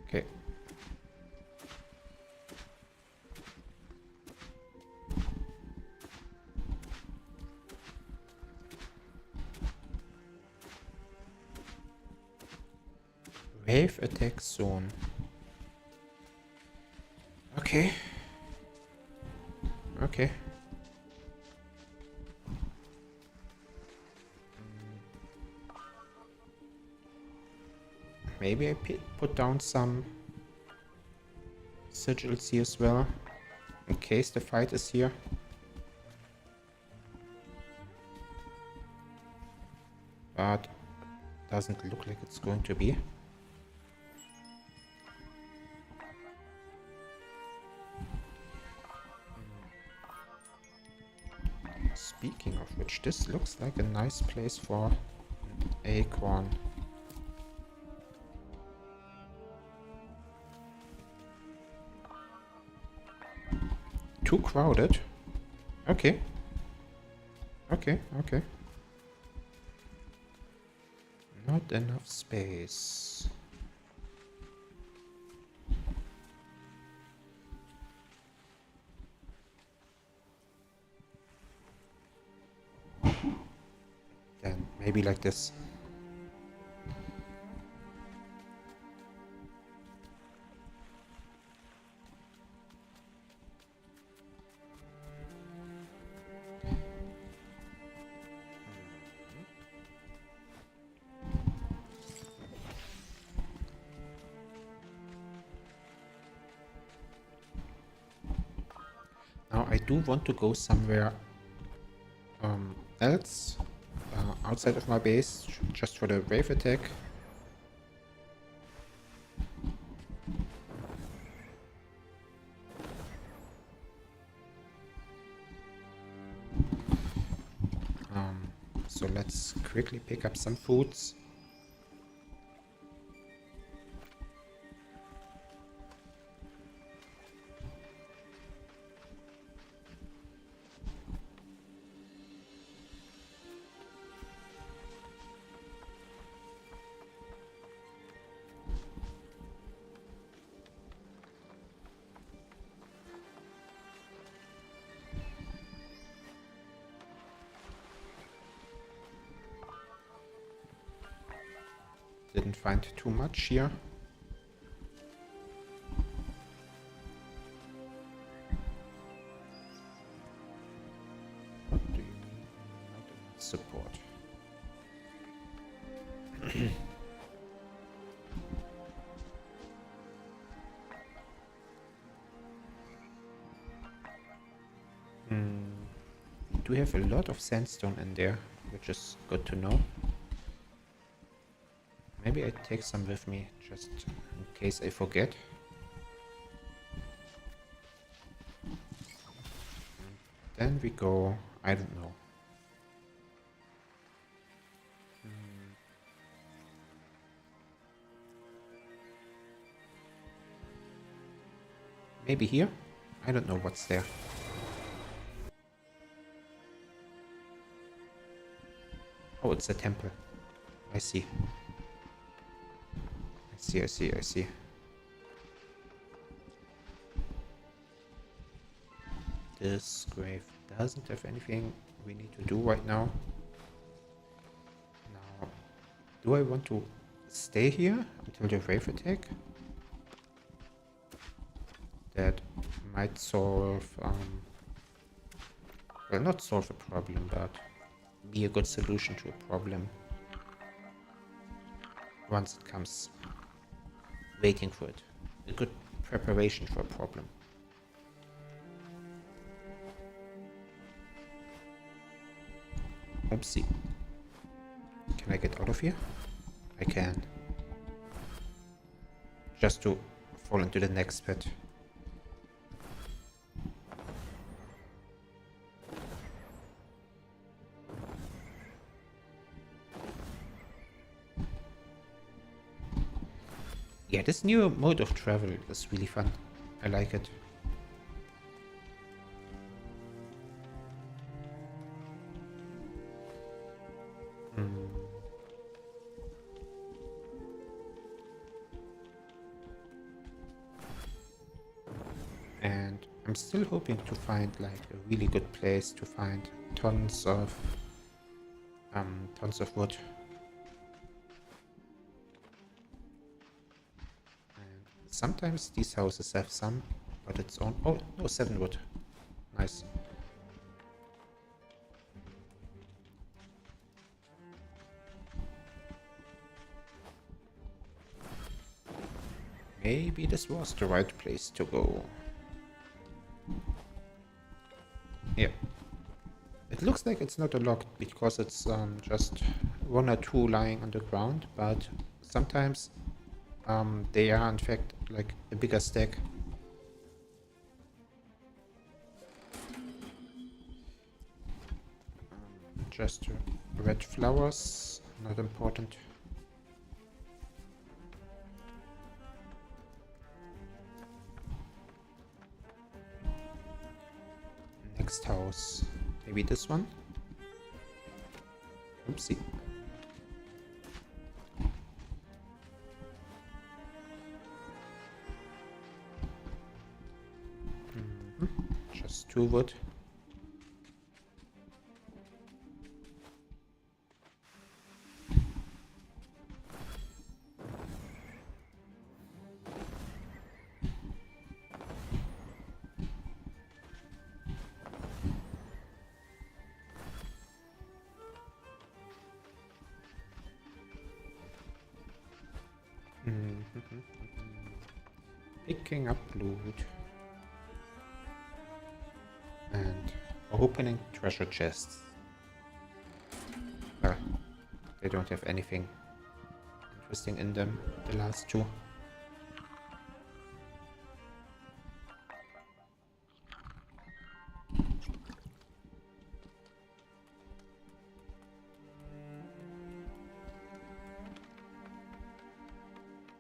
[SPEAKER 1] Okay. Wave attack zone. Okay. Okay. Maybe I put down some sigils here as well, in case the fight is here. But doesn't look like it's going to be. Speaking of which, this looks like a nice place for an acorn. Too crowded? Okay. Okay, okay. Not enough space. Then maybe like this. Now I do want to go somewhere else, outside of my base, just for the wave attack. So let's quickly pick up some foods. Didn't find too much here. What do you mean? Not enough support. We do have a lot of sandstone in there, which is good to know. Maybe I take some with me, just in case I forget. Then we go, I don't know. Maybe here? I don't know what's there. Oh, it's a temple. I see. I see. This grave doesn't have anything we need to do right now. Now, do I want to stay here until the wave attack? That might solve, well, not solve a problem, but be a good solution to a problem once it comes. Waiting for it. A good preparation for a problem. Oopsie. Can I get out of here? I can. Just to fall into the next pit. Yeah, this new mode of travel is really fun. I like it. And I'm still hoping to find like a really good place to find tons of wood. Sometimes these houses have some, but it's on. Oh, no, 7 wood. Nice. Maybe this was the right place to go. Yeah. It looks like it's not locked because it's just 1 or 2 lying on the ground, but sometimes they are in fact like a bigger stack. Just red flowers, not important. Next house, maybe this one. Oopsie. Just 2 wood. Picking up loot. And opening treasure chests. Well, they don't have anything interesting in them, the last 2.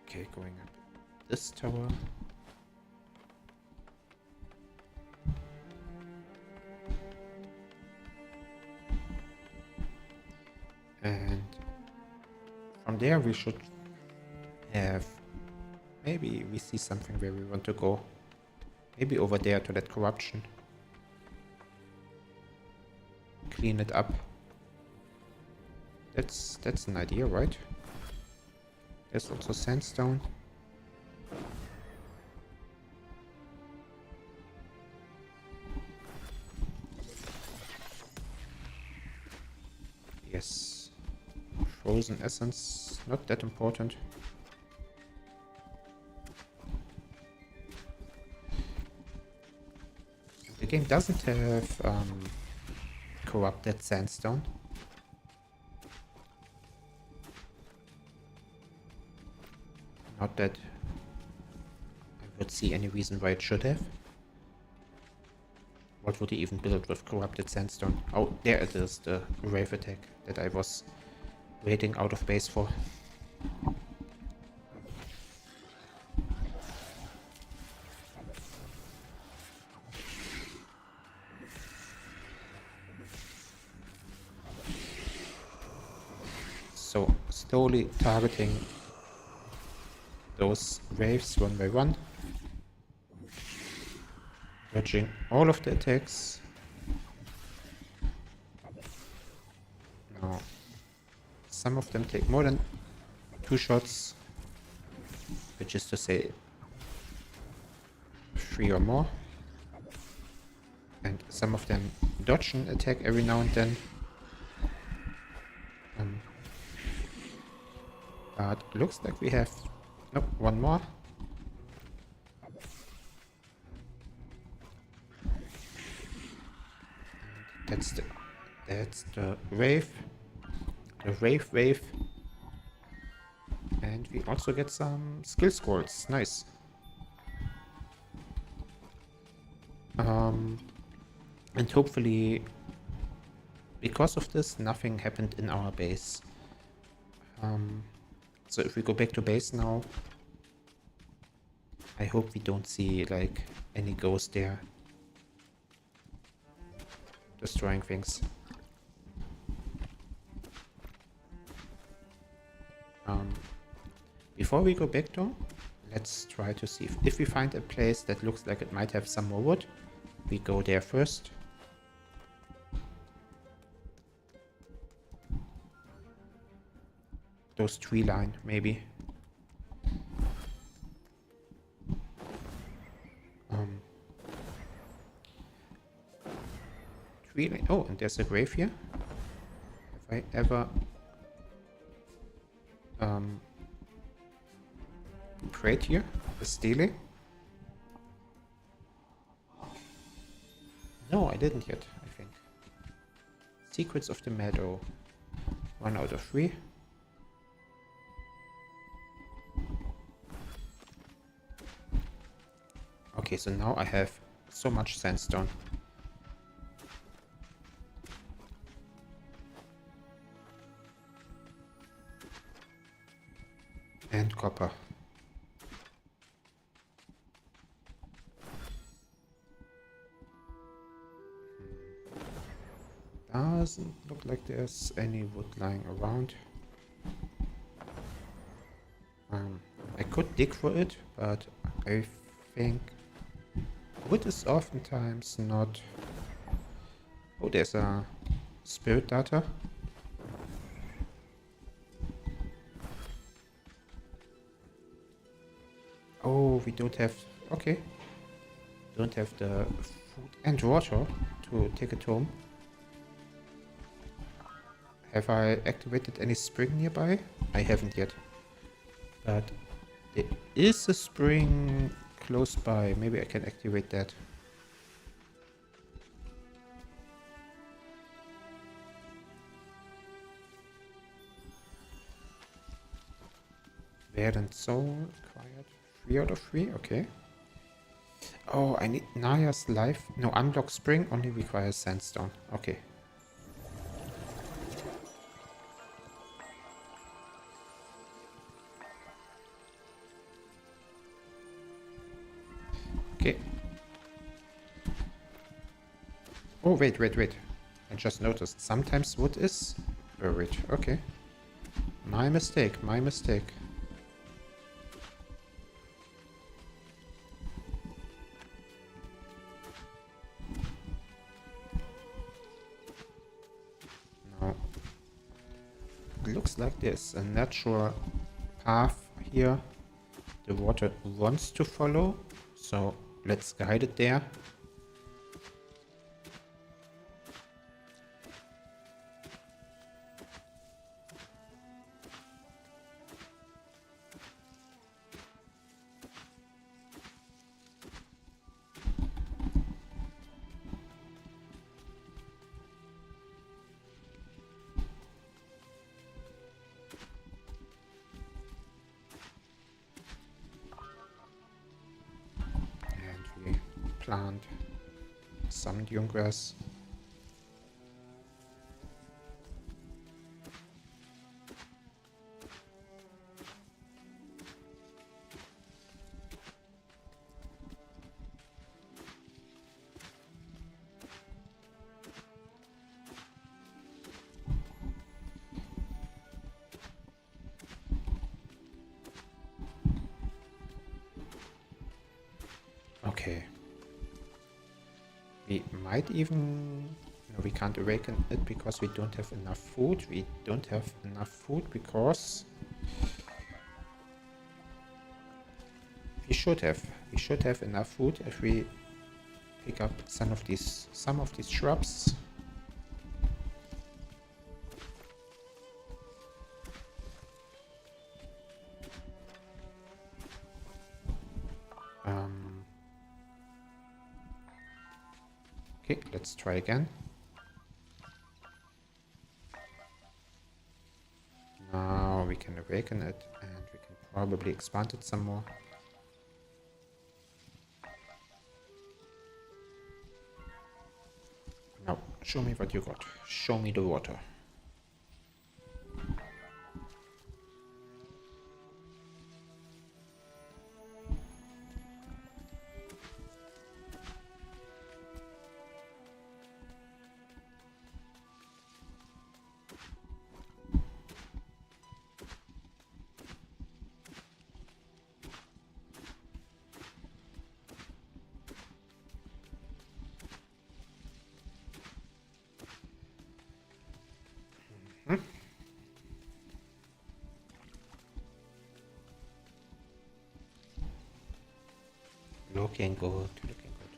[SPEAKER 1] Okay, going up this tower. And from there we should have, maybe we see something where we want to go. Maybe over there to that corruption. Clean it up. That's an idea, right? There's also sandstone. Yes. Frozen essence, not that important. The game doesn't have corrupted sandstone. Not that I would see any reason why it should have. What would he even build with corrupted sandstone? Oh, there it is, the wave attack that I was waiting out of base for. slowly targeting those waves one by one. Dodging all of the attacks. Now, some of them take more than 2 shots, which is to say 3 or more. And some of them dodge an attack every now and then. But looks like we have... Nope, one more. That's the wave. The wave. And we also get some skill scrolls. Nice. And hopefully, because of this, nothing happened in our base. So if we go back to base now, I hope we don't see like any ghosts there destroying things. Before we go back though, let's try to see if we find a place that looks like it might have some more wood. We go there first. Those tree line, maybe. Tree line. Oh, and there's a grave here. Have I ever prayed here? A stele? No, I didn't yet, I think. Secrets of the Meadow. 1 out of 3. Okay, so now I have so much sandstone. And copper. Doesn't look like there's any wood lying around. I could dig for it, but I think wood is oftentimes not... Oh, there's a spirit data. Oh, we don't have... Okay. Don't have the food and water to take it home. Have I activated any spring nearby? I haven't yet. But there is a spring close by. Maybe I can activate that. Verdant soul acquired. 3 out of 3, okay. Oh, I need Naya's life. No, unlock spring only requires sandstone. Okay. Okay. Oh, wait. I just noticed. Sometimes wood is buried. Okay. My mistake. Now, it looks like there's a natural path here the water wants to follow. So let's guide it there. Plant some dune grass. Okay. We might even... No, we can't awaken it because we don't have enough food. We don't have enough food because... We should have. We should have enough food if we pick up some of these shrubs. Okay, let's try again. Now we can awaken it and we can probably expand it some more. Now, show me what you got. Show me the water. Looking good, looking good.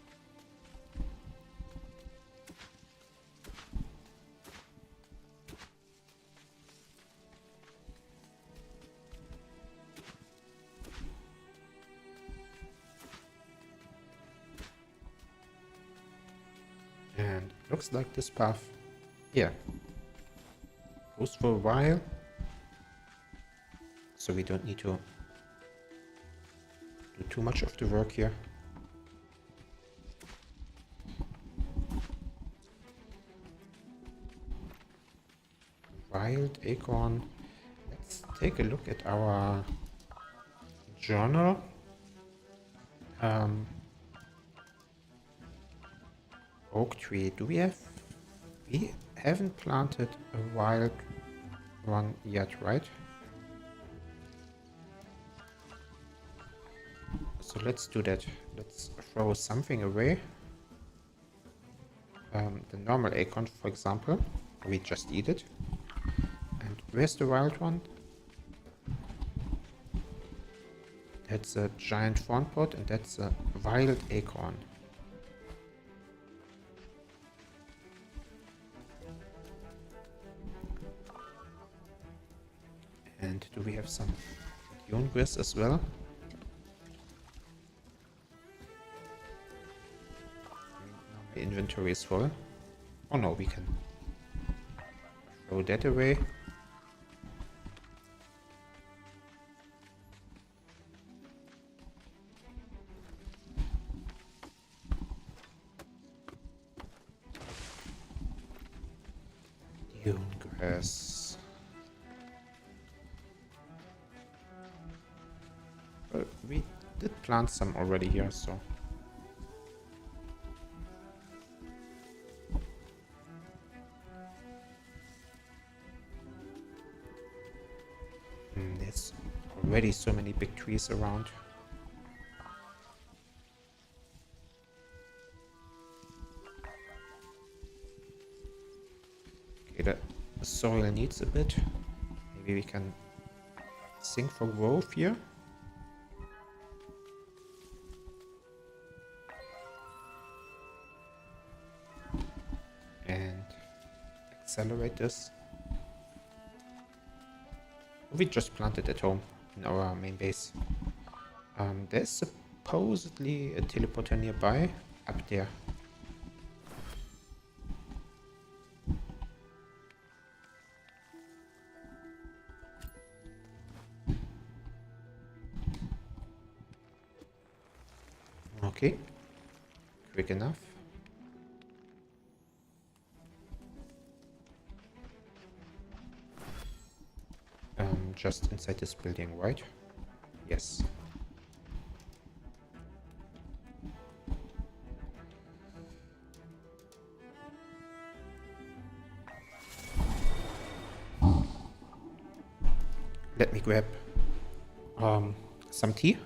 [SPEAKER 1] And looks like this path here goes for a while, so we don't need to do too much of the work here. Wild acorn. Let's take a look at our journal. Oak tree. Do we have... We haven't planted a wild one yet, right? So let's do that. Let's throw something away. The normal acorn, for example. We just eat it. And where's the wild one? That's a giant thorn pot, and that's a wild acorn. And do we have some Yungris as well? Now my inventory is full. Oh no, we can throw that away. Yungris. Well, we did plant some already here, so... There's already so many big trees around. Okay, the soil needs a bit. Maybe we can sink for growth here. And accelerate this. We just planted at home in our main base. There's supposedly a teleporter nearby, up there. Okay, quick enough. Just inside this building, right? Yes. Let me grab some tea.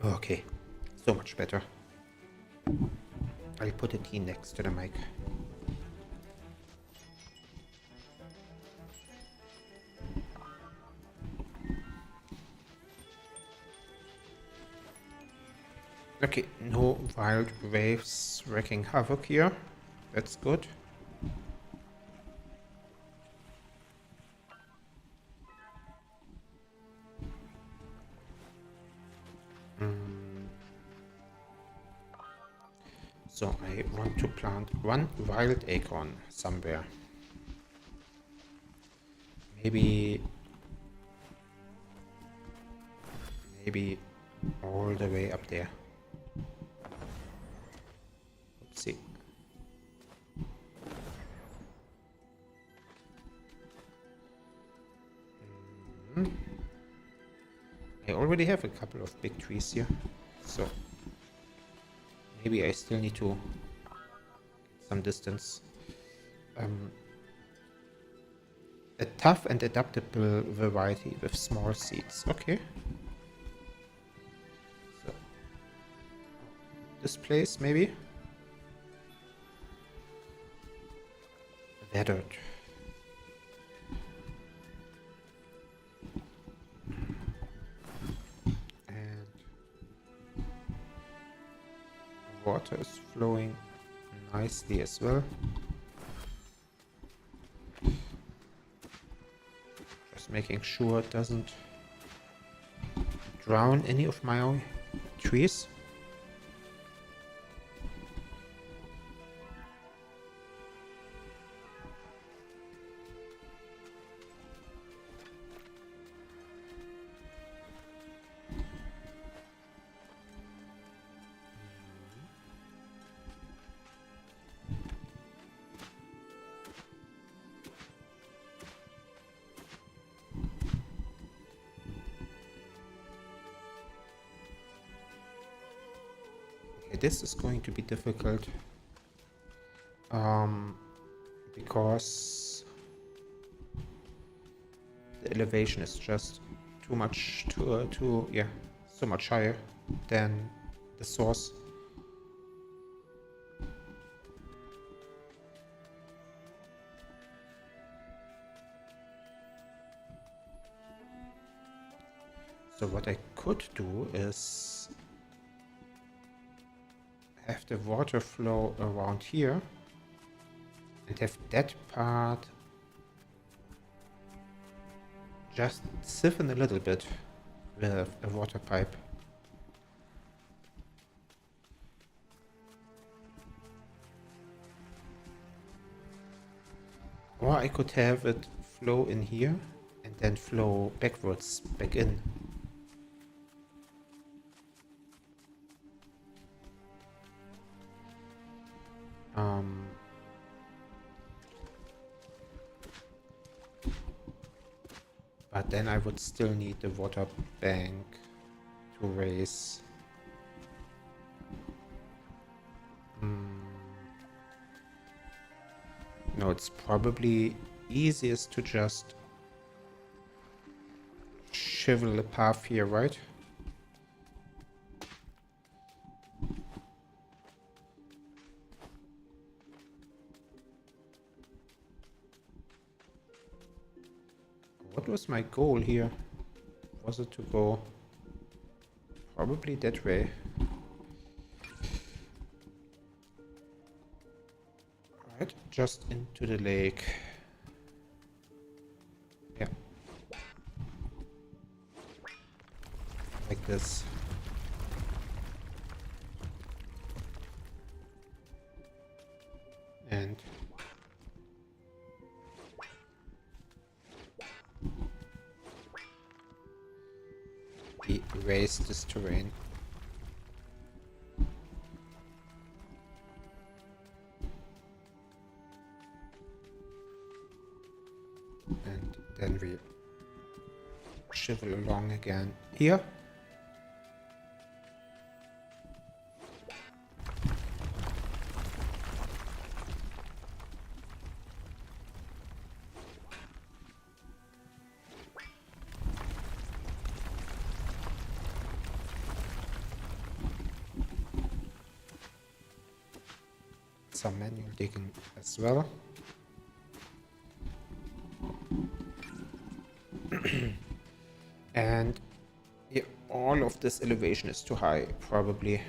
[SPEAKER 1] Okay, so much better. I'll put a T next to the mic. Okay, no wild waves wreaking havoc here. That's good. So I want to plant one wild acorn somewhere. Maybe all the way up there. Let's see. I already have a couple of big trees here, so maybe I still need to get some distance. A tough and adaptable variety with small seeds. Okay. So this place maybe. Weathered. And water is flowing nicely as well. Just making sure it doesn't drown any of my trees. This is going to be difficult because the elevation is just too much so much higher than the source. So what I could do is have the water flow around here and have that part just siphon a little bit with a water pipe. Or I could have it flow in here and then flow backwards back in. But then I would still need the water bank to raise. No, it's probably easiest to just shovel a path here, right? What was my goal here? Was it to go probably that way? Right, just into the lake. Yeah. Like this. And we erase this terrain. And then we shovel along again here. some manual digging as well. And yeah, all of this elevation is too high, probably.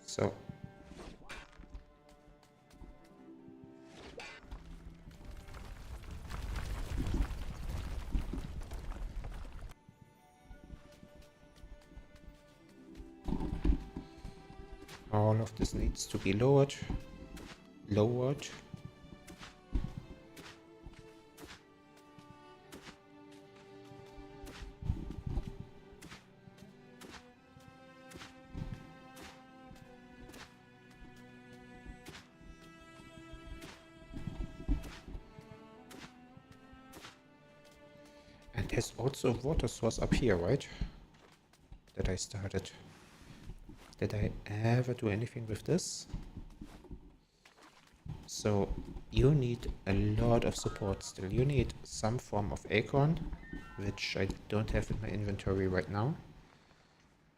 [SPEAKER 1] So all of this needs to be lowered. And there's also a water source up here, right? That I started. Did I ever do anything with this? So you need a lot of support still. You need some form of acorn, which I don't have in my inventory right now.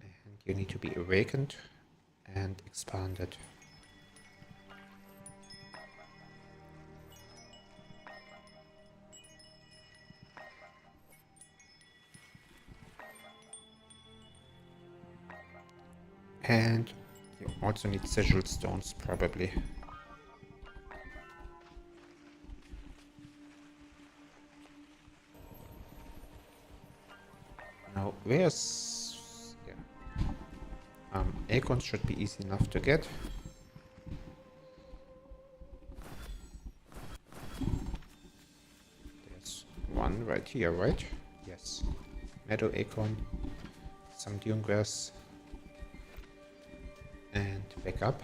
[SPEAKER 1] And you need to be awakened and expanded. And you also need sigil stones, probably. Now, where's... yeah. Acorns should be easy enough to get. There's one right here, right? Yes. Meadow acorn, some dune grass, and back up.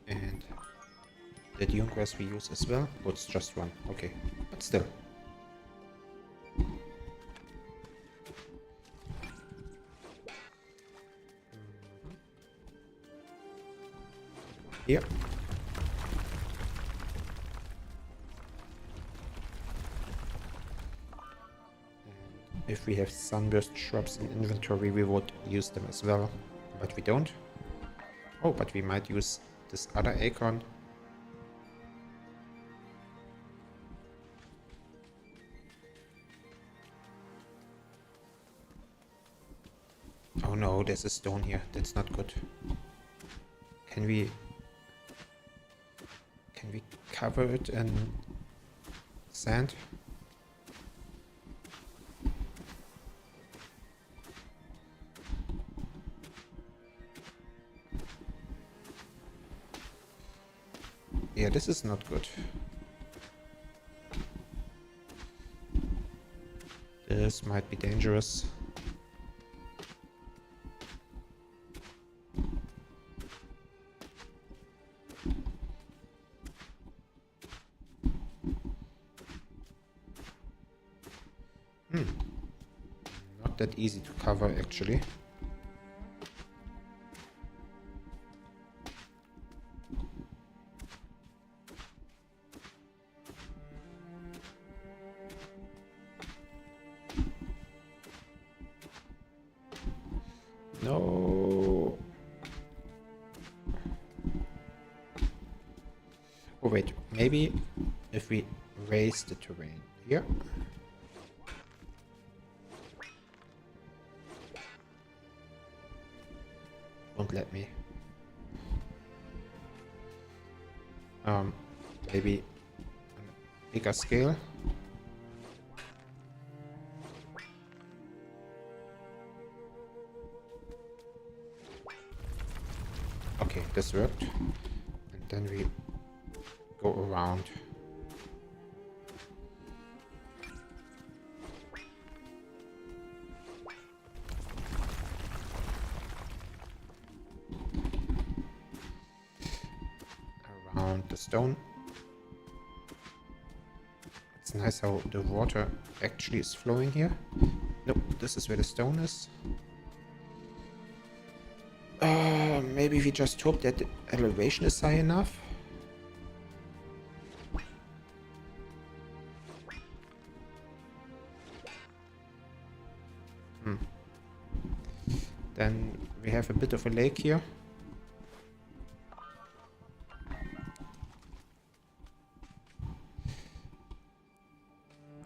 [SPEAKER 1] And the dune grass we use as well. Oh, it's just one. Okay, but still. Here. If we have sunburst shrubs in inventory, we would use them as well, but we don't. Oh, but we might use this other acorn. Oh no, there's a stone here. That's not good. Can we cover it in sand? Yeah, this is not good. This might be dangerous. Not that easy to cover, actually. No. Oh wait, maybe if we raise the terrain here. Won't let me. Maybe on a bigger scale. Okay, this worked. And then we go around. Around the stone. It's nice how the water actually is flowing here. Nope, this is where the stone is. Maybe we just hope that the elevation is high enough. Then we have a bit of a lake here.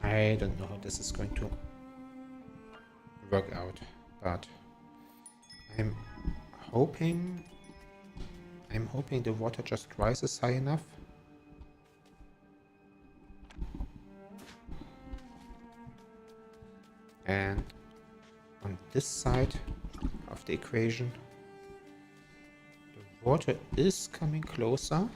[SPEAKER 1] I don't know how this is going to work out, but I'm hoping the water just rises high enough. And on this side of the equation, the water is coming closer.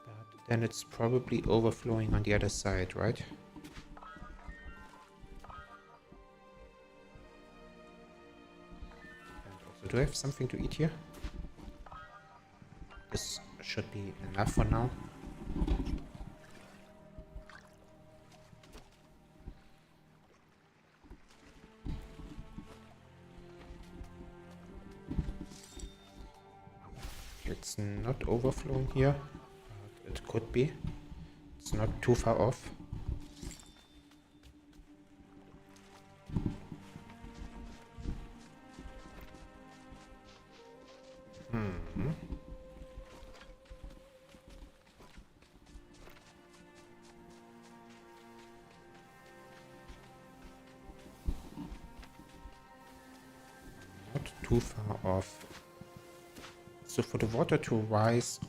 [SPEAKER 1] But then it's probably overflowing on the other side, right? And also, do I have something to eat here? This should be enough for now. It's not overflowing here, but it could be. It's not too far off. Not too far off. So for the water to rise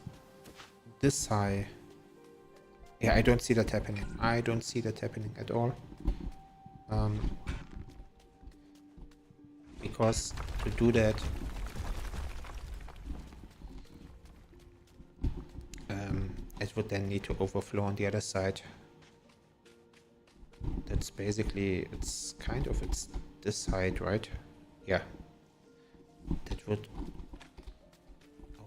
[SPEAKER 1] this high, yeah, I don't see that happening. I don't see that happening at all. Because to do that, it would then need to overflow on the other side. That's basically, it's this height, right? Yeah. That would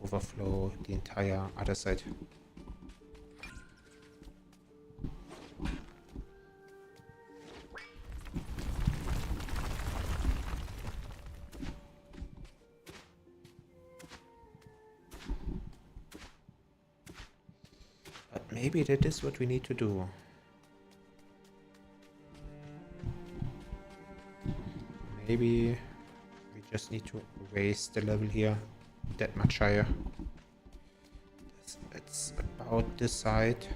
[SPEAKER 1] overflow the entire other side. But maybe that is what we need to do. Maybe we just need to raise the level here that much higher. It's about this side.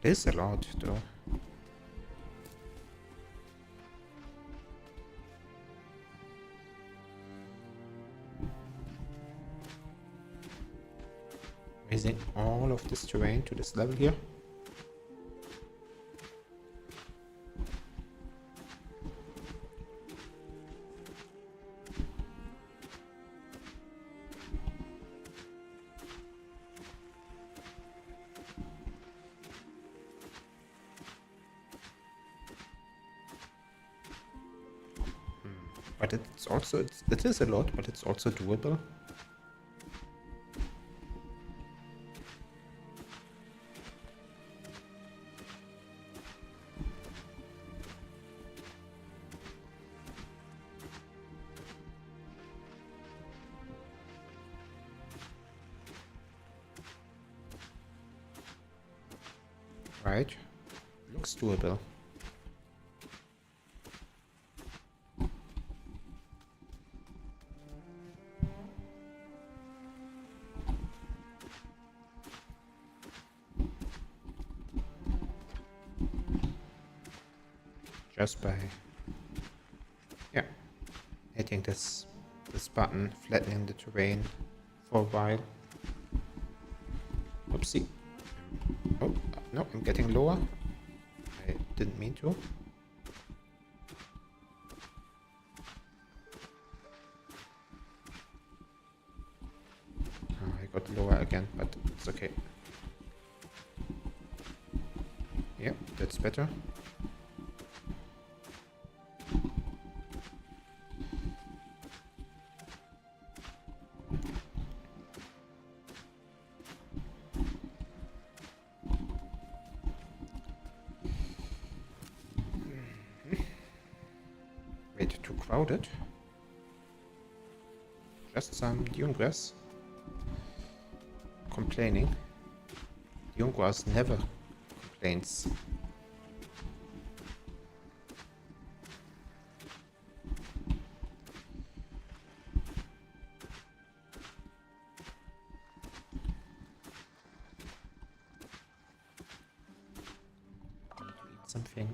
[SPEAKER 1] That is a lot, though. Raising all of this terrain to this level here. But it's also, it is a lot, but it's also doable. Right, looks doable. Just by, yeah, hitting this button, flattening the terrain for a while. Oopsie. Oh, no, I'm getting lower. I didn't mean to. Oh, I got lower again, but it's okay. Yeah, that's better. Wait, too crowded? Just some dune grass. Complaining. Dune grass never complains. Something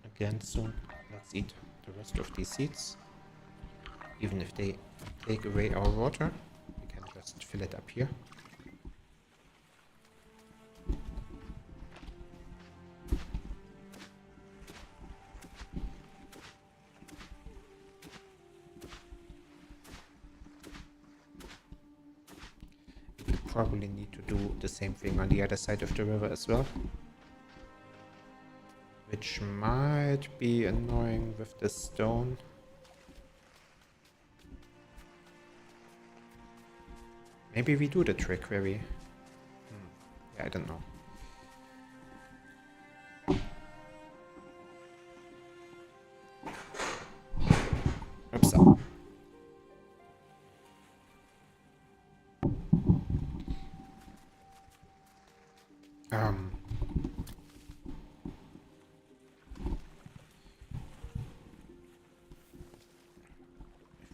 [SPEAKER 1] again soon. Let's eat the rest of these seeds. Even if they take away our water, we can just fill it up here. We probably need to do the same thing on the other side of the river as well. Which might be annoying with the stone. Maybe we do the trick where we... yeah, I don't know. Oops.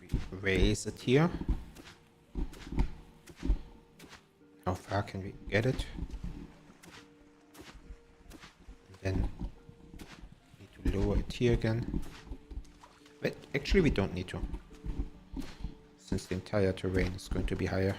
[SPEAKER 1] If we raise it here. How far can we get it? And then need to lower it here again. But actually we don't need to, since the entire terrain is going to be higher.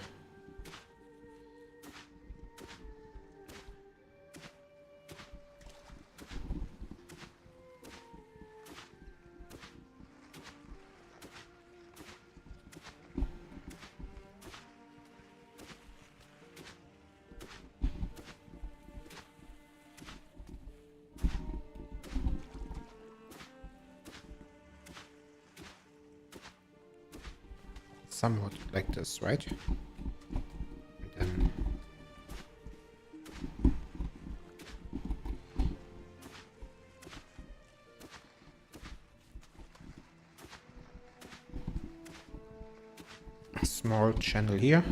[SPEAKER 1] Somewhat like this, right? And then a small channel here.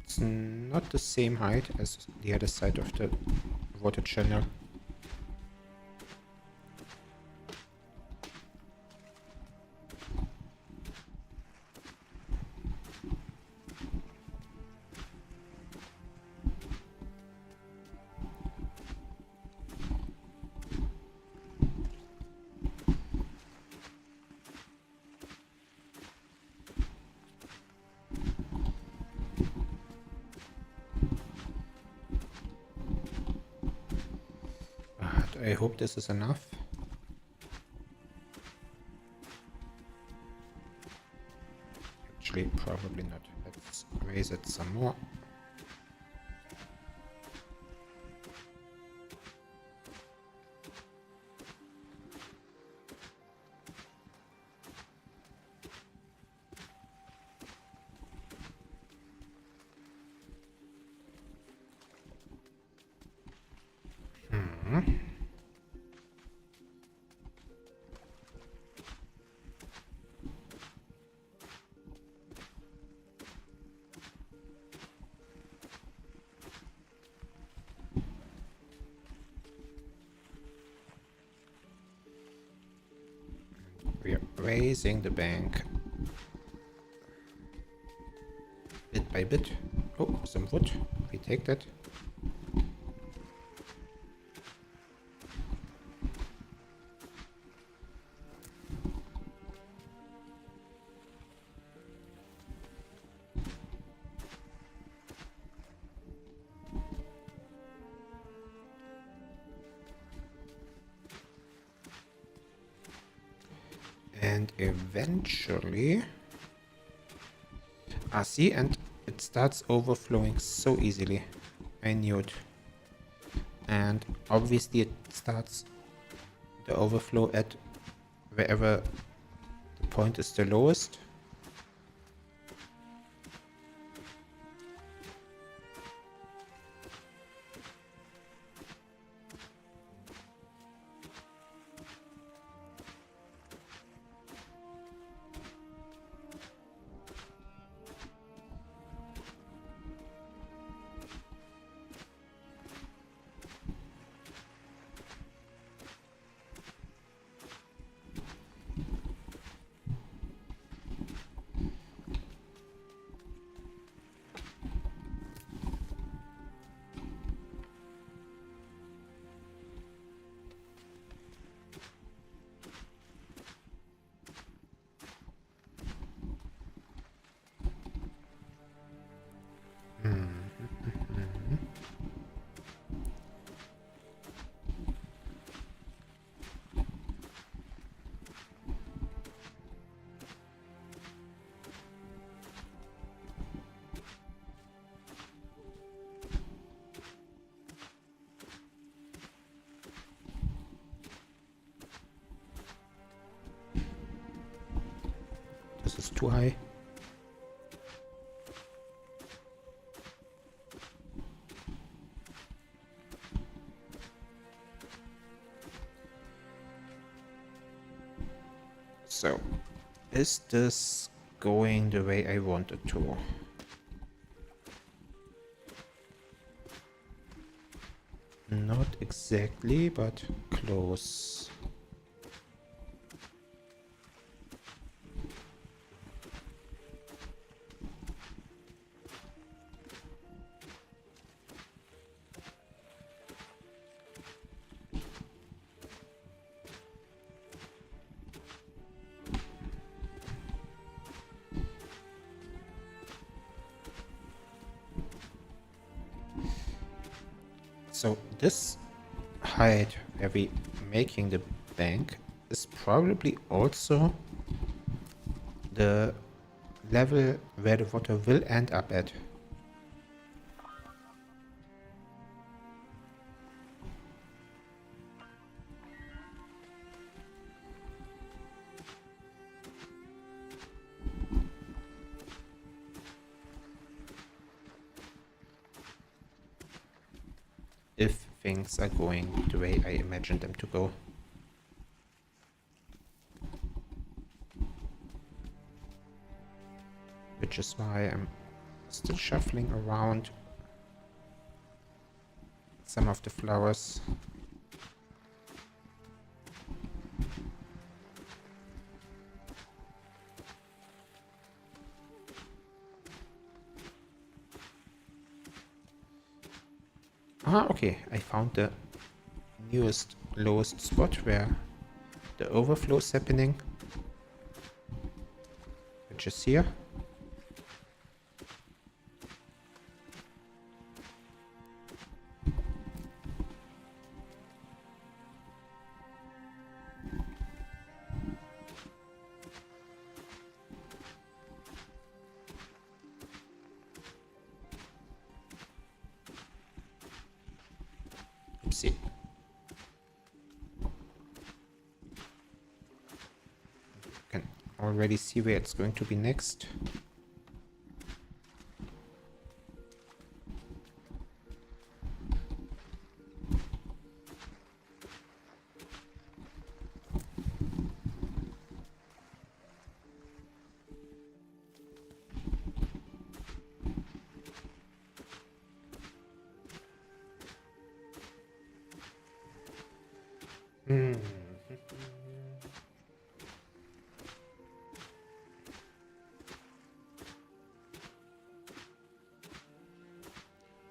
[SPEAKER 1] It's not the same height as the other side of the water channel. I hope this is enough. Actually, probably not. Let's raise it some more. We are raising the bank bit by bit. Oh, some wood. We take that. And eventually... see, and it starts overflowing so easily. I knew it. And obviously it starts the overflow at wherever the point is the lowest. This is too high. So, is this going the way I wanted to? Not exactly, but close. So this height where we making the bank is probably also the level where the water will end up at. If things are going the way I imagined them to go. Which is why I'm still shuffling around some of the flowers. Okay, I found the newest lowest spot where the overflow is happening, which is here. Oopsie. You can already see where it's going to be next.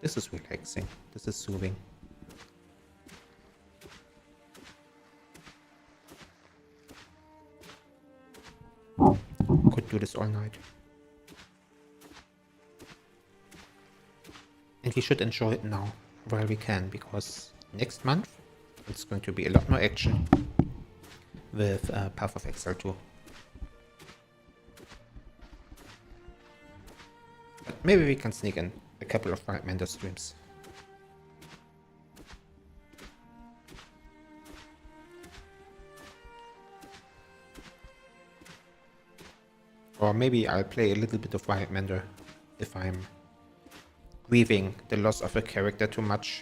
[SPEAKER 1] This is relaxing. This is soothing. Could do this all night. And we should enjoy it now while we can, because next month it's going to be a lot more action with Path of Exile 2. But maybe we can sneak in a couple of Wildmender streams. Or maybe I'll play a little bit of Wildmender if I'm grieving the loss of a character too much.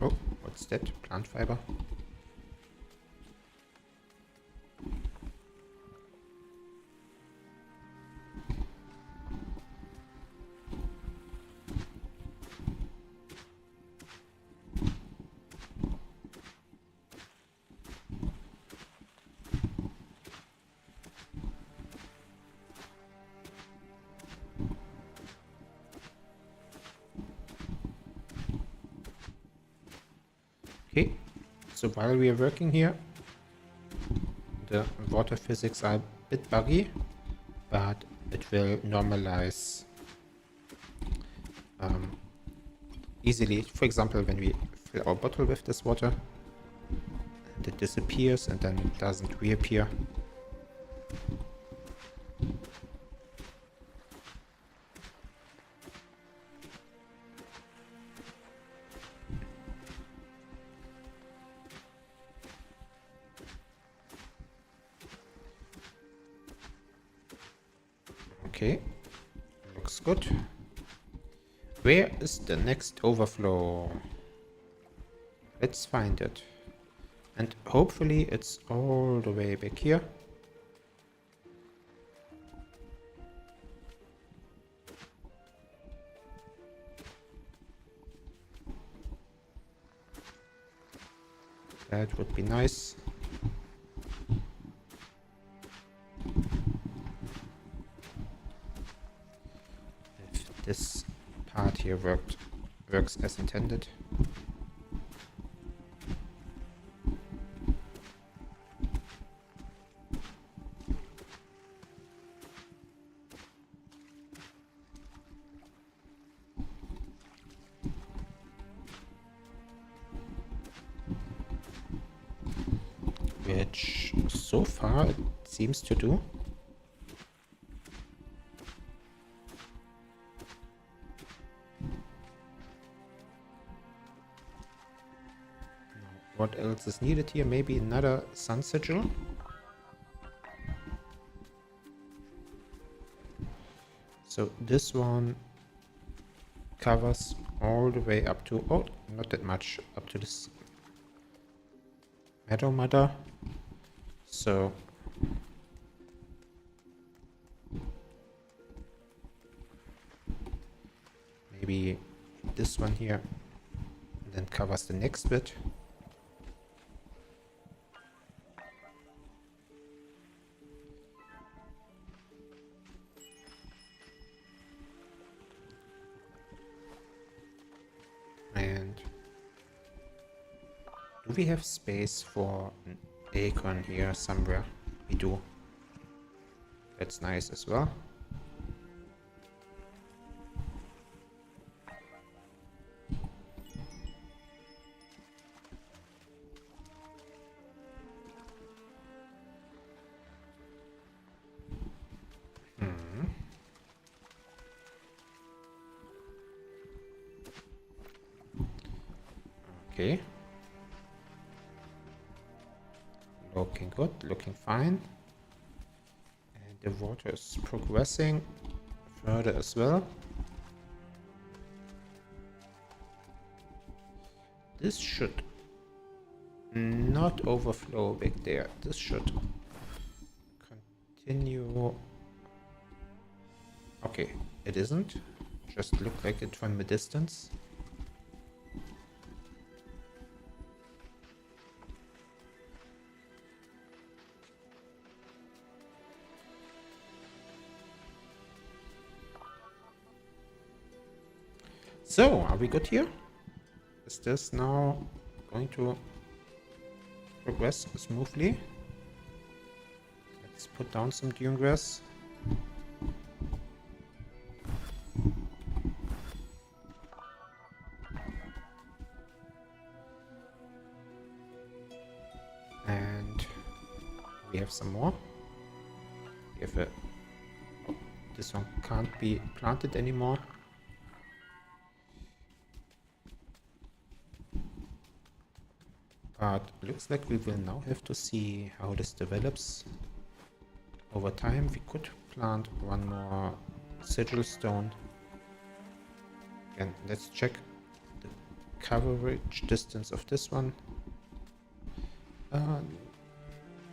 [SPEAKER 1] Oh, what's that? Plant fiber. Okay, so while we are working here, the water physics are a bit buggy, but it will normalize easily. For example, when we fill our bottle with this water, it disappears and then it doesn't reappear. Okay, looks good. Where is the next overflow? Let's find it. And hopefully it's all the way back here. That would be nice. If this part here works as intended. Which so far it seems to do. What else is needed here? Maybe another sun sigil. So this one covers all the way up to, oh, not that much, up to this Meadow Mother. So maybe this one here, and then covers the next bit. And do we have space for an acorn here somewhere? We do. That's nice as well. Okay. Looking good, looking fine. And the water is progressing further as well. This should not overflow back there. This should continue. Okay, it isn't. Just looked like it from the distance. So, are we good here? Is this now going to progress smoothly? Let's put down some dune grass. have some more. We have a... Oh, this one can't be planted anymore. But looks like we will now have to see how this develops over time. We could plant one more sigil stone. And let's check the coverage distance of this one.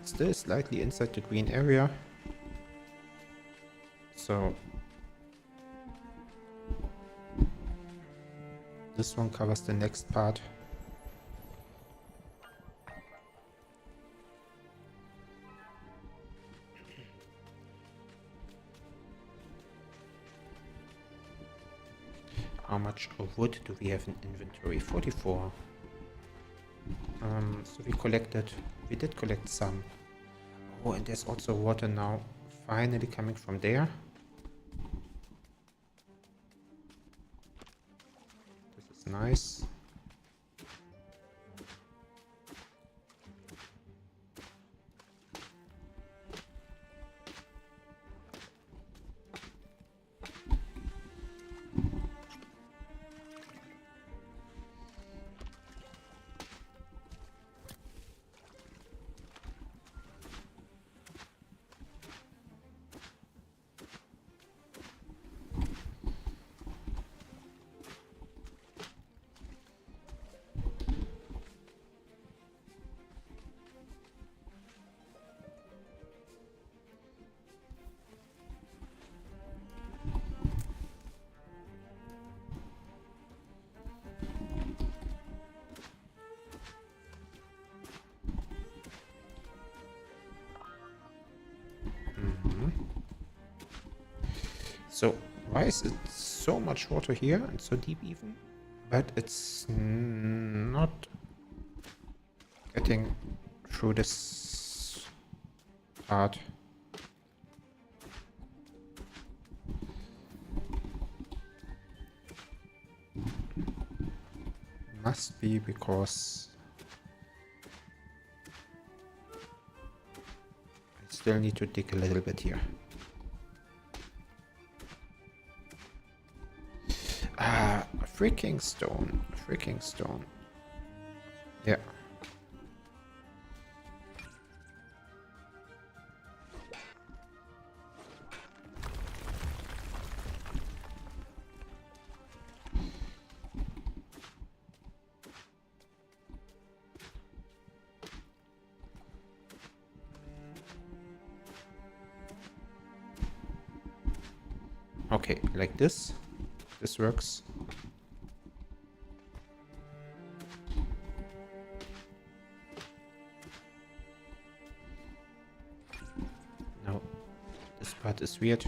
[SPEAKER 1] Still slightly inside the green area. So this one covers the next part. How much wood do we have in inventory? 44. So we did collect some. Oh, and there's also water now finally coming from there. This is nice. So why is it so much water here and so deep even? But it's not getting through this part. Must be because I still need to dig a little bit here. Freaking stone. Freaking stone. Yeah. Okay, like this. This works. No, this part is weird.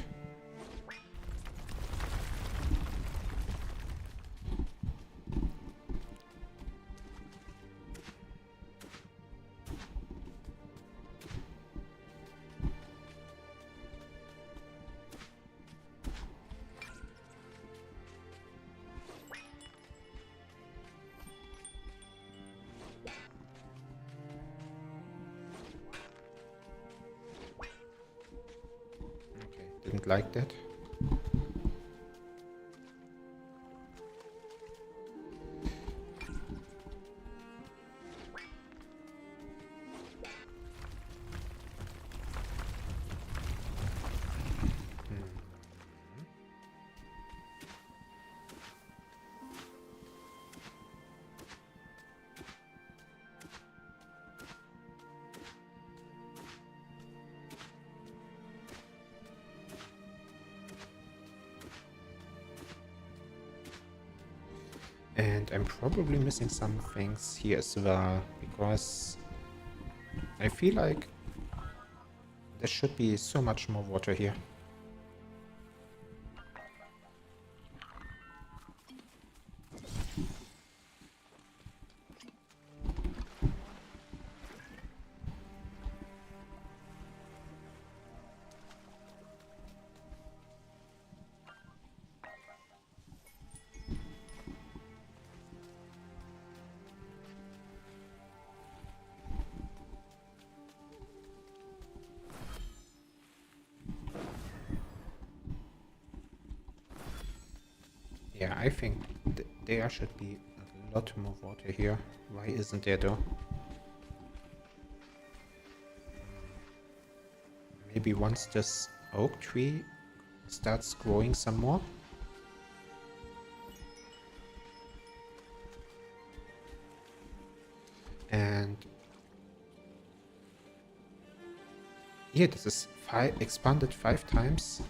[SPEAKER 1] Didn't like that. And I'm probably missing some things here as well, because I feel like there should be so much more water here. Yeah, I think there should be a lot more water here. Why isn't there though? Maybe once this oak tree starts growing some more. And yeah, this is expanded 5 times.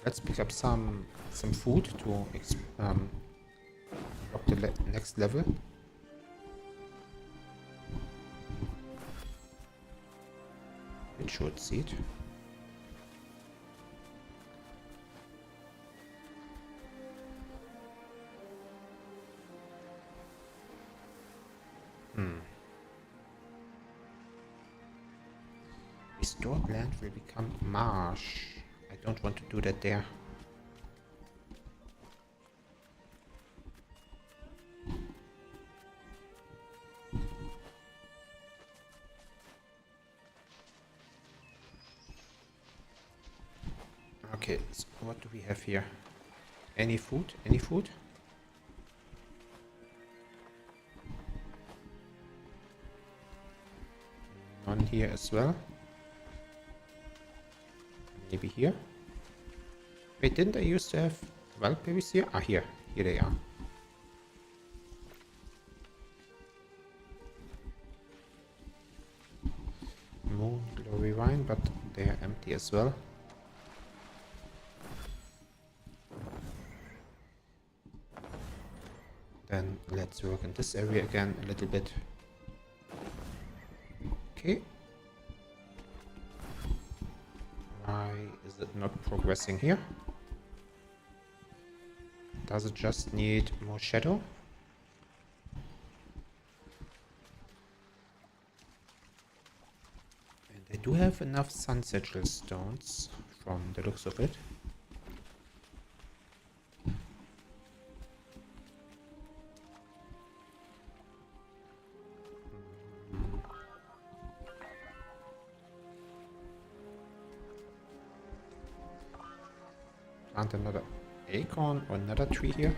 [SPEAKER 1] Let's pick up some food to unlock the next level. It should seed. Restored land will become marsh. I don't want to do that there. Okay, so what do we have here? Any food? Any food? None here as well. Maybe here? Wait, didn't I used to have wild berries here? Ah, here. Here they are. Moon glory wine, but they are empty as well. Then let's work in this area again a little bit. Okay. Why is it not progressing here? Does it just need more shadow? And I do have enough sun sigil stones from the looks of it. Plant another acorn or another tree here.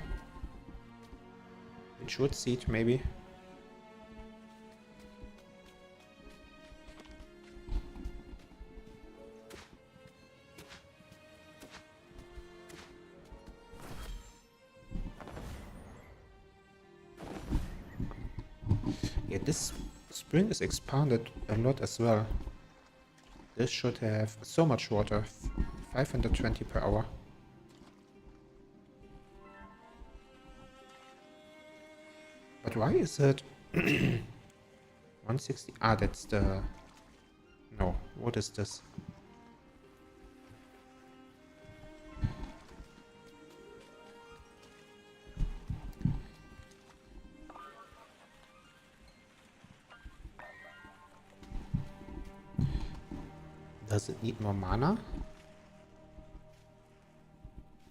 [SPEAKER 1] It should seed maybe. Yeah, this spring is expanded a lot as well. This should have so much water, 520 per hour. But why is it 160? Ah, that's the... No, what is this? Does it need more mana?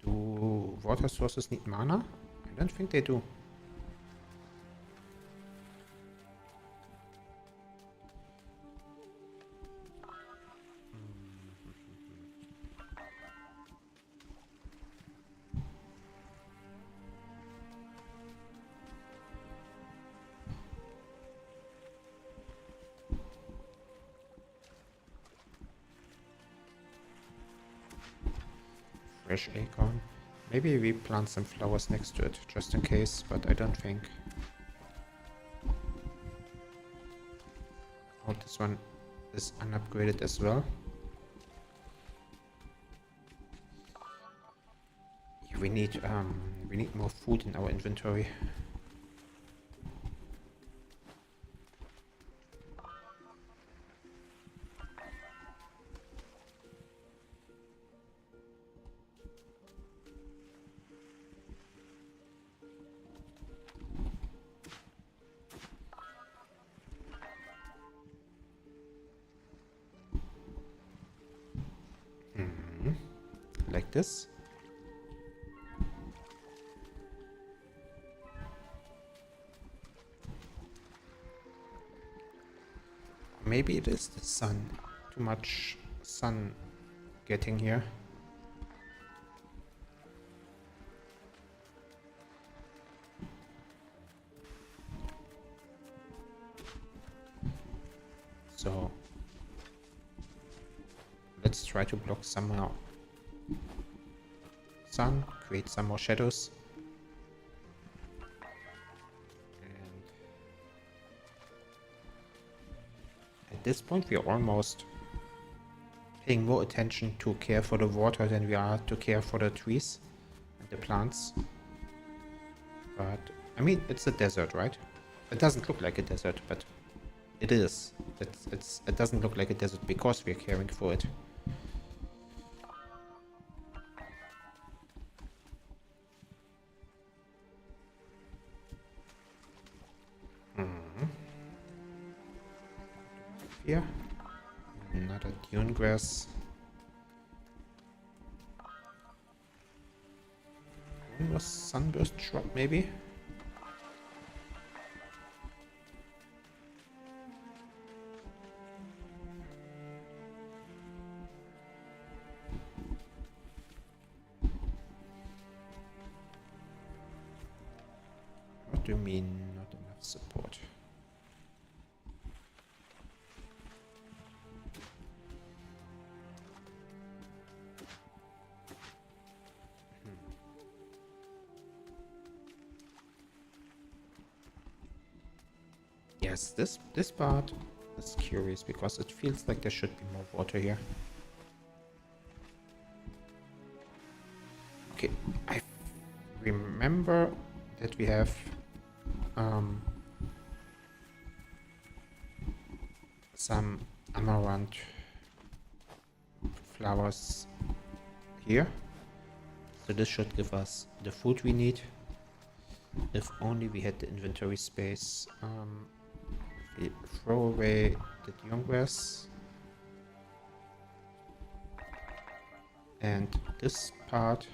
[SPEAKER 1] Do water sources need mana? I don't think they do. Fresh acorn. Maybe we plant some flowers next to it, just in case, but I don't think. Oh, this one is unupgraded as well. Yeah, we need more food in our inventory. Like this. Maybe it is the sun. Too much sun getting here. let's try to block some more sun, create some more shadows. And at this point we are almost paying more attention to care for the water than we are to care for the trees and the plants. But, I mean, it's a desert, right? It doesn't look like a desert, but it is. It doesn't look like a desert because we're caring for it. Here. Another dune grass. One was sunburst shrub, maybe? What do you mean, not enough support? Yes, this part is curious because it feels like there should be more water here. Okay, I remember that we have some amaranth flowers here, so this should give us the food we need. If only we had the inventory space. We throw away the dune grass and this part.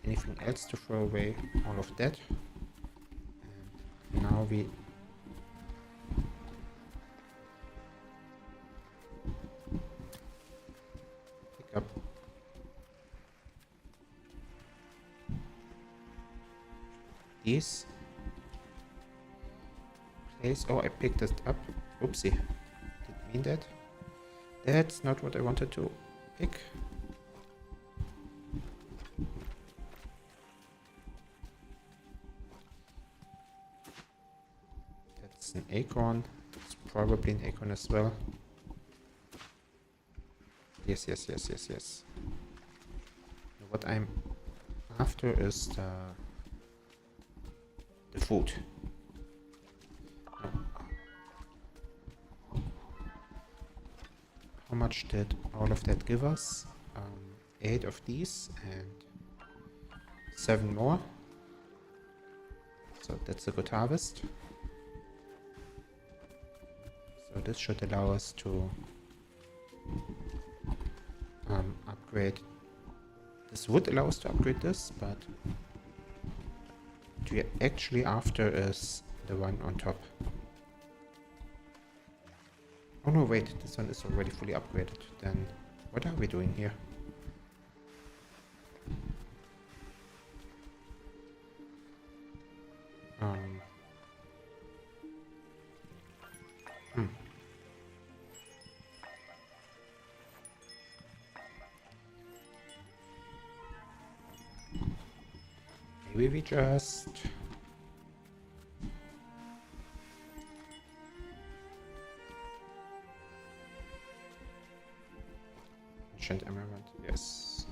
[SPEAKER 1] Anything else to throw away? All of that. And now we pick up these. Place. Oh, I picked it up. Oopsie. Didn't mean that. That's not what I wanted to pick. That's an acorn. It's probably an acorn as well. Yes, yes, yes, yes, yes. What I'm after is the food. How much did all of that give us? 8 of these and 7 more. So that's a good harvest. So this should allow us to upgrade. This would allow us to upgrade this, but what we are actually after is the one on top. Oh no, wait, this one is already fully upgraded. Then what are we doing here? Maybe we just ancient emerald, yes.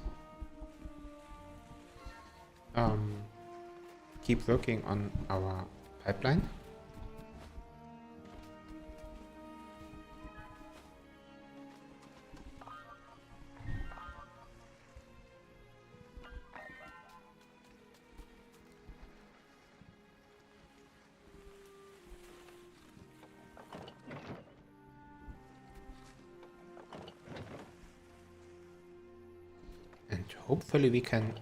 [SPEAKER 1] Keep working on our pipeline. And hopefully we can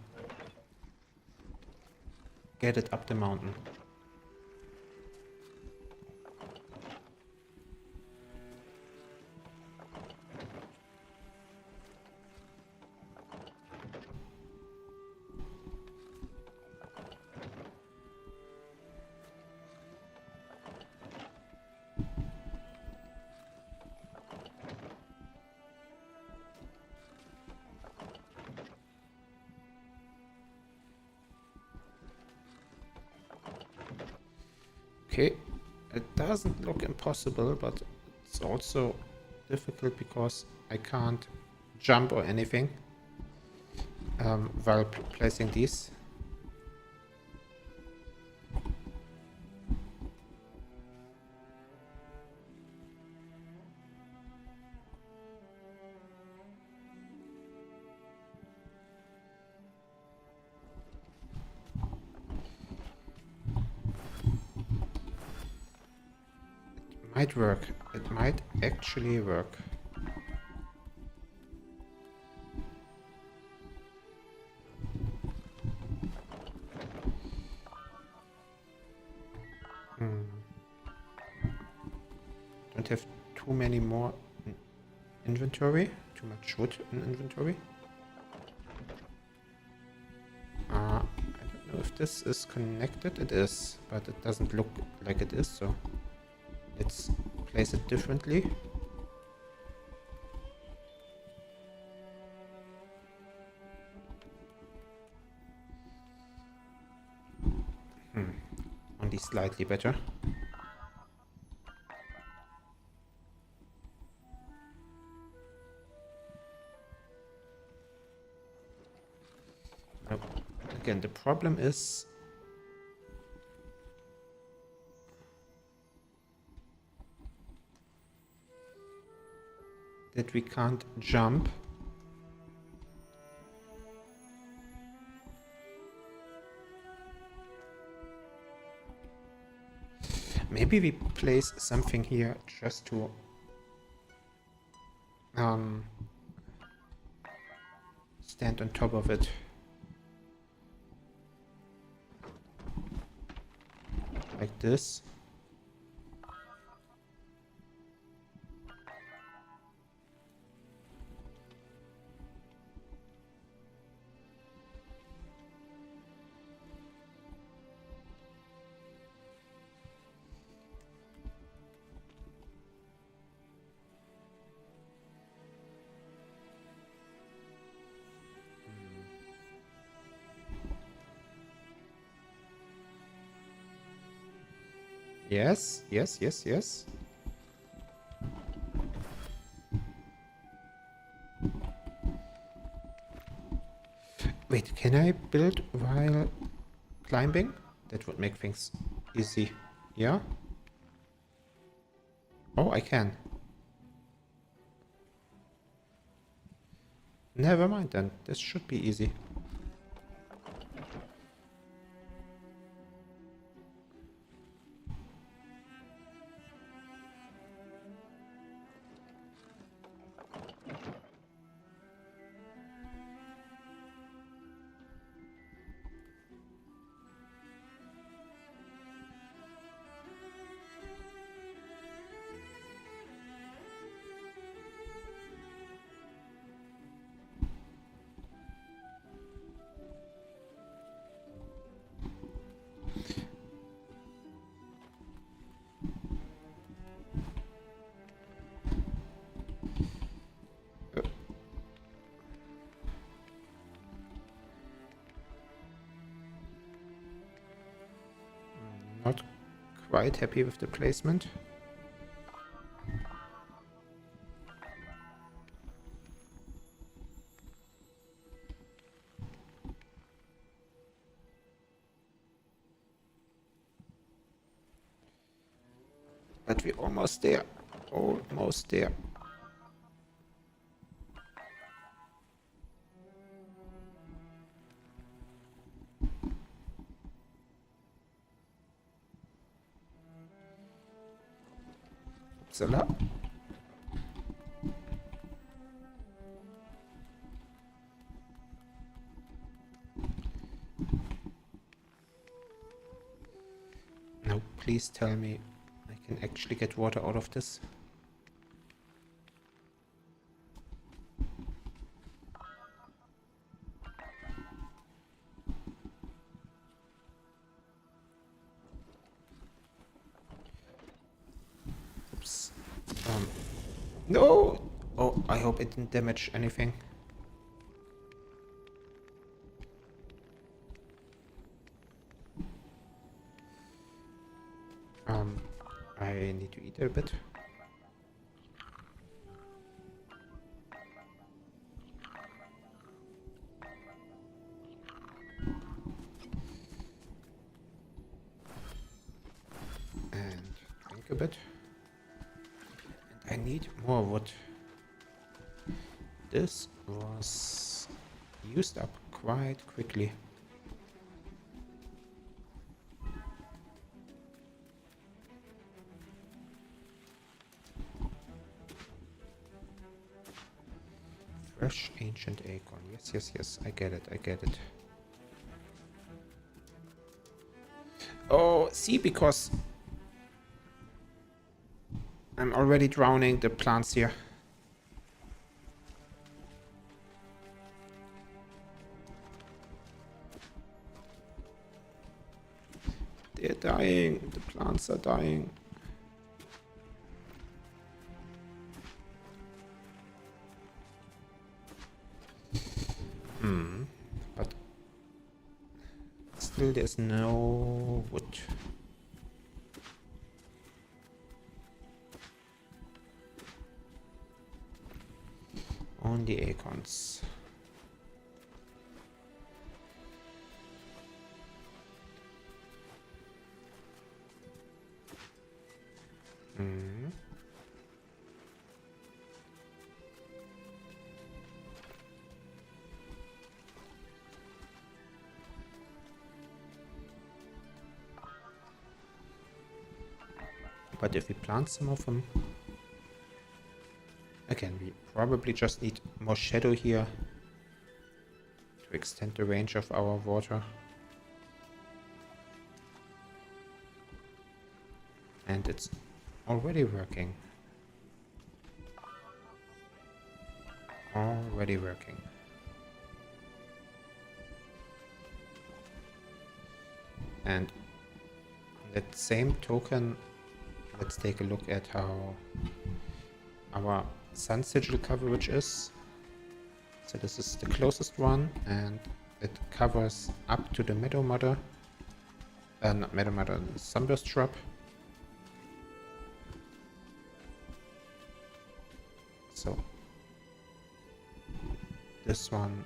[SPEAKER 1] get it up the mountain. Okay, it doesn't look impossible, but it's also difficult because I can't jump or anything while placing these. Might work. It might actually work. Don't have too many more in inventory. Too much wood in inventory. I don't know if this is connected. It is, but it doesn't look like it is, so let's place it differently. Only slightly better. Now, again, the problem is that we can't jump. Maybe we place something here just to stand on top of it. Like this. Yes, yes, yes, yes. Wait, can I build while climbing? That would make things easy. Yeah? Oh, I can. Never mind then. This should be easy. Not quite happy with the placement. But we're almost there. Almost there. Upsala. Now, please tell me I can actually get water out of this. Oops. No! Oh, I hope it didn't damage anything. I need to eat a bit. And drink a bit. And I need more wood. This was used up quite quickly. Fresh ancient acorn. Yes, yes, yes. I get it. I get it. Oh, see, because I'm already drowning the plants here. They're dying. The plants are dying. But still there's no wood. Only acorns. But if we plant some of them, again, we probably just need more shadow here to extend the range of our water. And it's already working. Already working. And on that same token, let's take a look at how our sun sigil coverage is. So this is the closest one, and it covers up to the meadow mother, not meadow mother, the sunburst shrub. So this one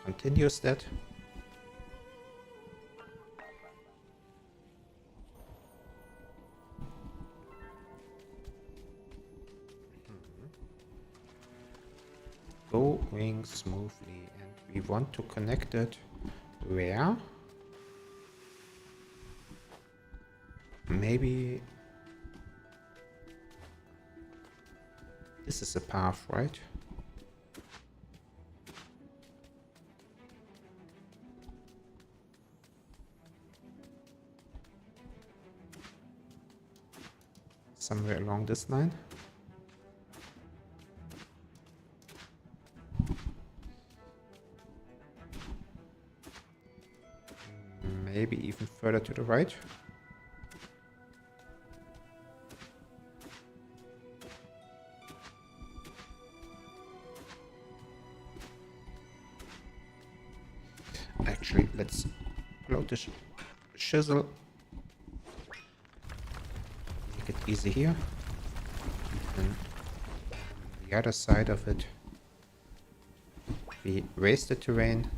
[SPEAKER 1] continues that. Going smoothly, and we want to connect it where? Maybe this is a path, right? Somewhere along this line. Maybe even further to the right. Actually, let's load the chisel. Make it easy here. And the other side of it, we raise the terrain.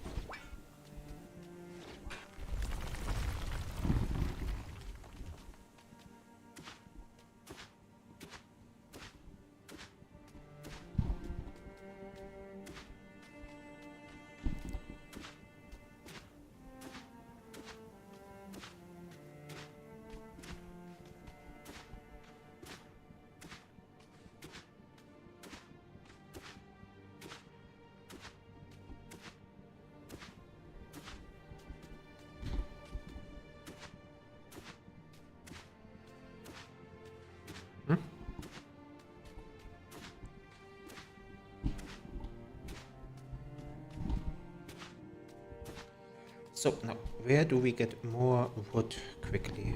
[SPEAKER 1] So now, where do we get more wood quickly?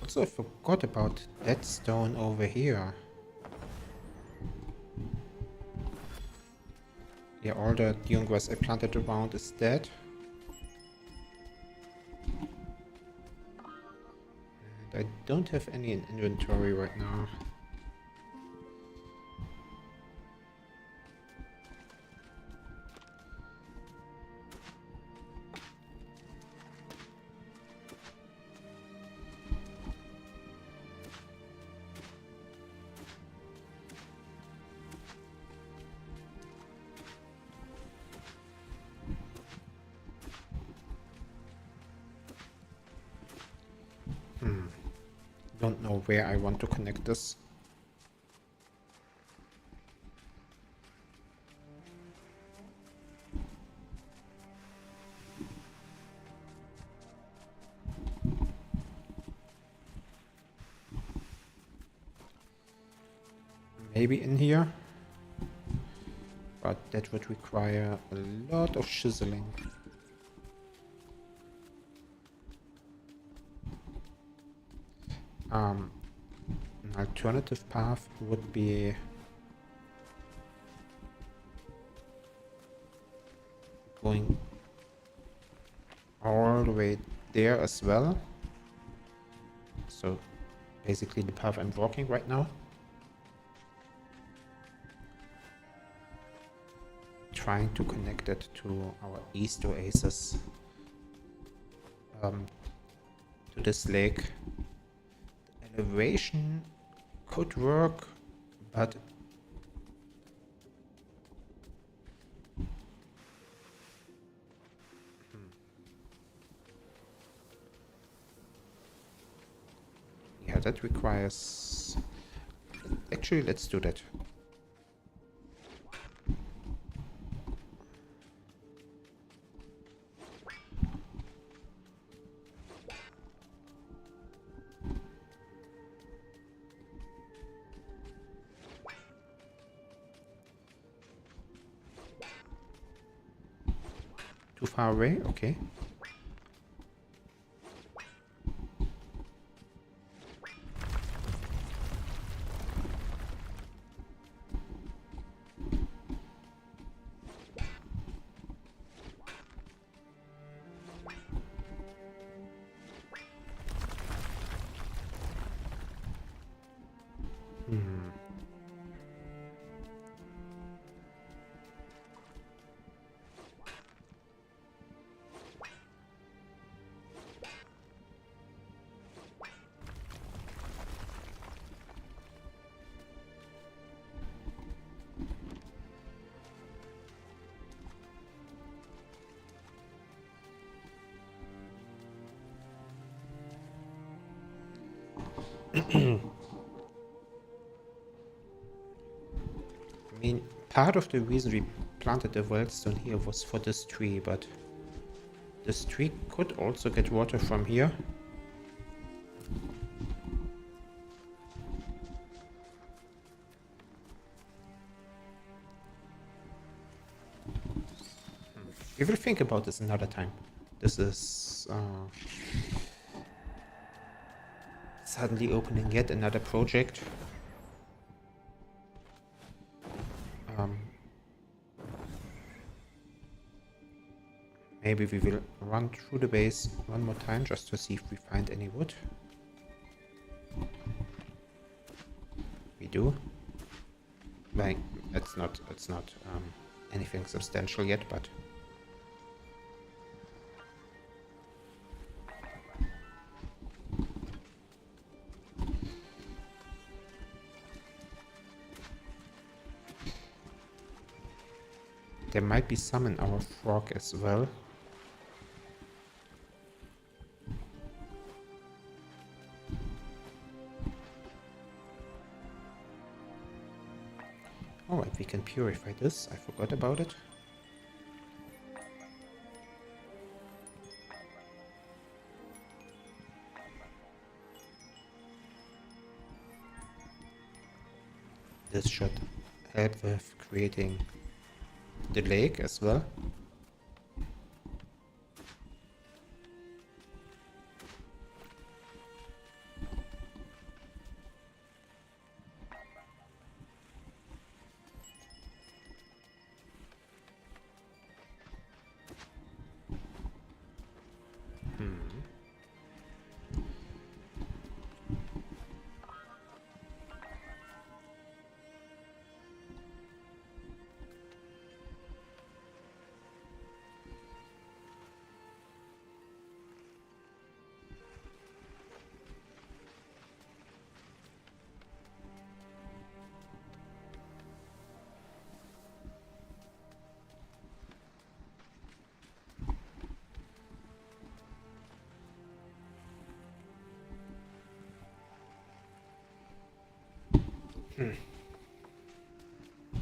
[SPEAKER 1] Also, I forgot about that stone over here. Yeah, all the dune grass I planted around is dead. And I don't have any in inventory right now. Don't know where I want to connect this. Maybe in here, but that would require a lot of chiseling. An alternative path would be going all the way there as well. So basically the path I'm walking right now. Trying to connect it to our East Oasis, to this lake. The elevation could work, but yeah, that requires... Actually, let's do that. Too far away? Okay. I mean, part of the reason we planted the wildstone here was for this tree, but this tree could also get water from here. We will think about this another time. This is suddenly opening yet another project. Maybe we will run through the base one more time just to see if we find any wood. We do. Like, it's not anything substantial yet, but there might be some in our frog as well. Alright, we can purify this. I forgot about it. This should help with creating the lake as well.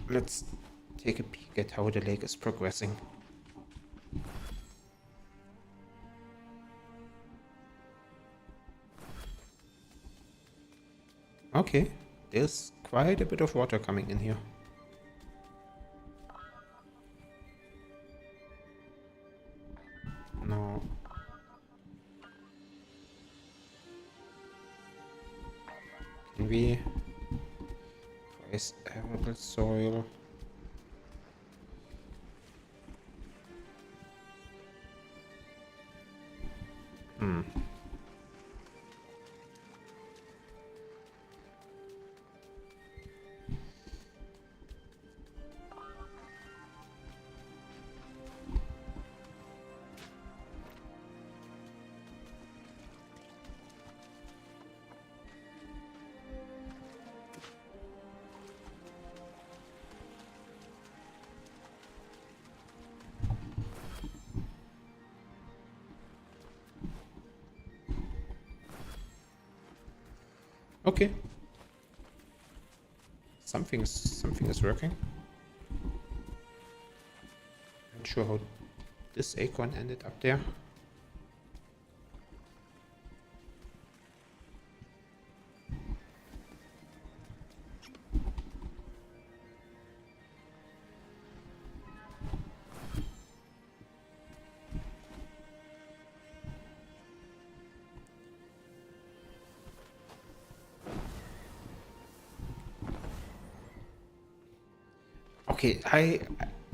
[SPEAKER 1] Let's take a peek at how the lake is progressing. Okay, there's quite a bit of water coming in here. No. Can we place arable soil? Okay. Something is working. Not sure how this acorn ended up there. Okay, I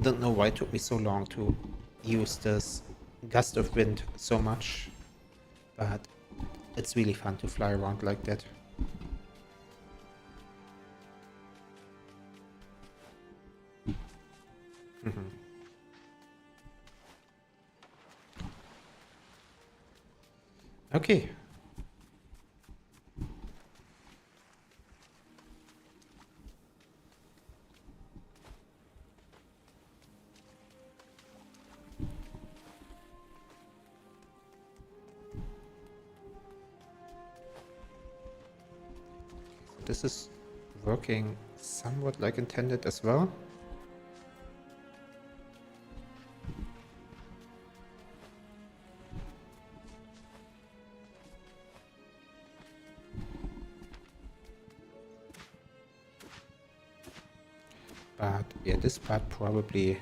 [SPEAKER 1] don't know why it took me so long to use this gust of wind so much, but it's really fun to fly around like that. Okay. This is working somewhat like intended as well. But yeah, this part probably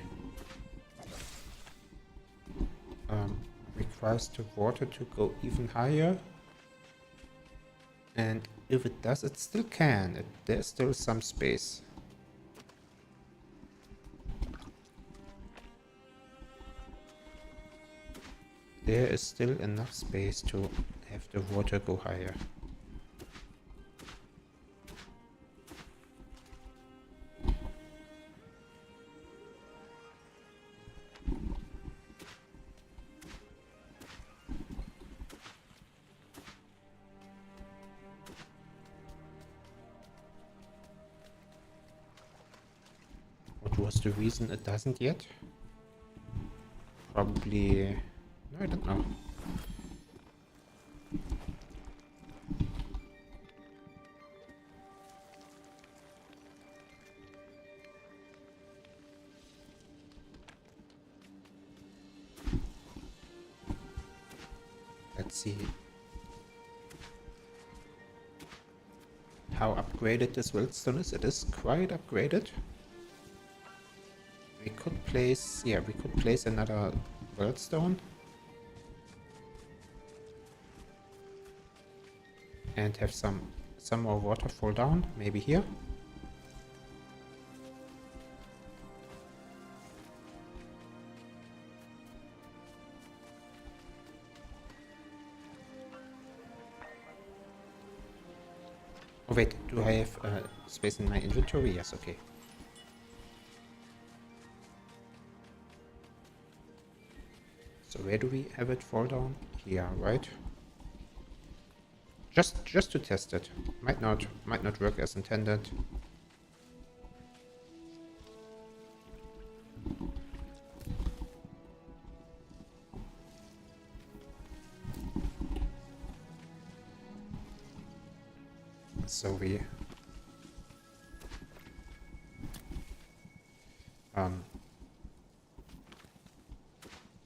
[SPEAKER 1] requires the water to go even higher. And if it does, it still can. There's still some space. There is still enough space to have the water go higher. What was the reason it doesn't yet? Probably... no, I don't know. Let's see how upgraded this Wildstone is. It is quite upgraded. We could place, yeah, we could place another Wildstone. And have some more water fall down, maybe here. Oh wait, do I have space in my inventory? Yes, okay. So where do we have it fall down? Here, right? Just to test it. Might not work as intended. So we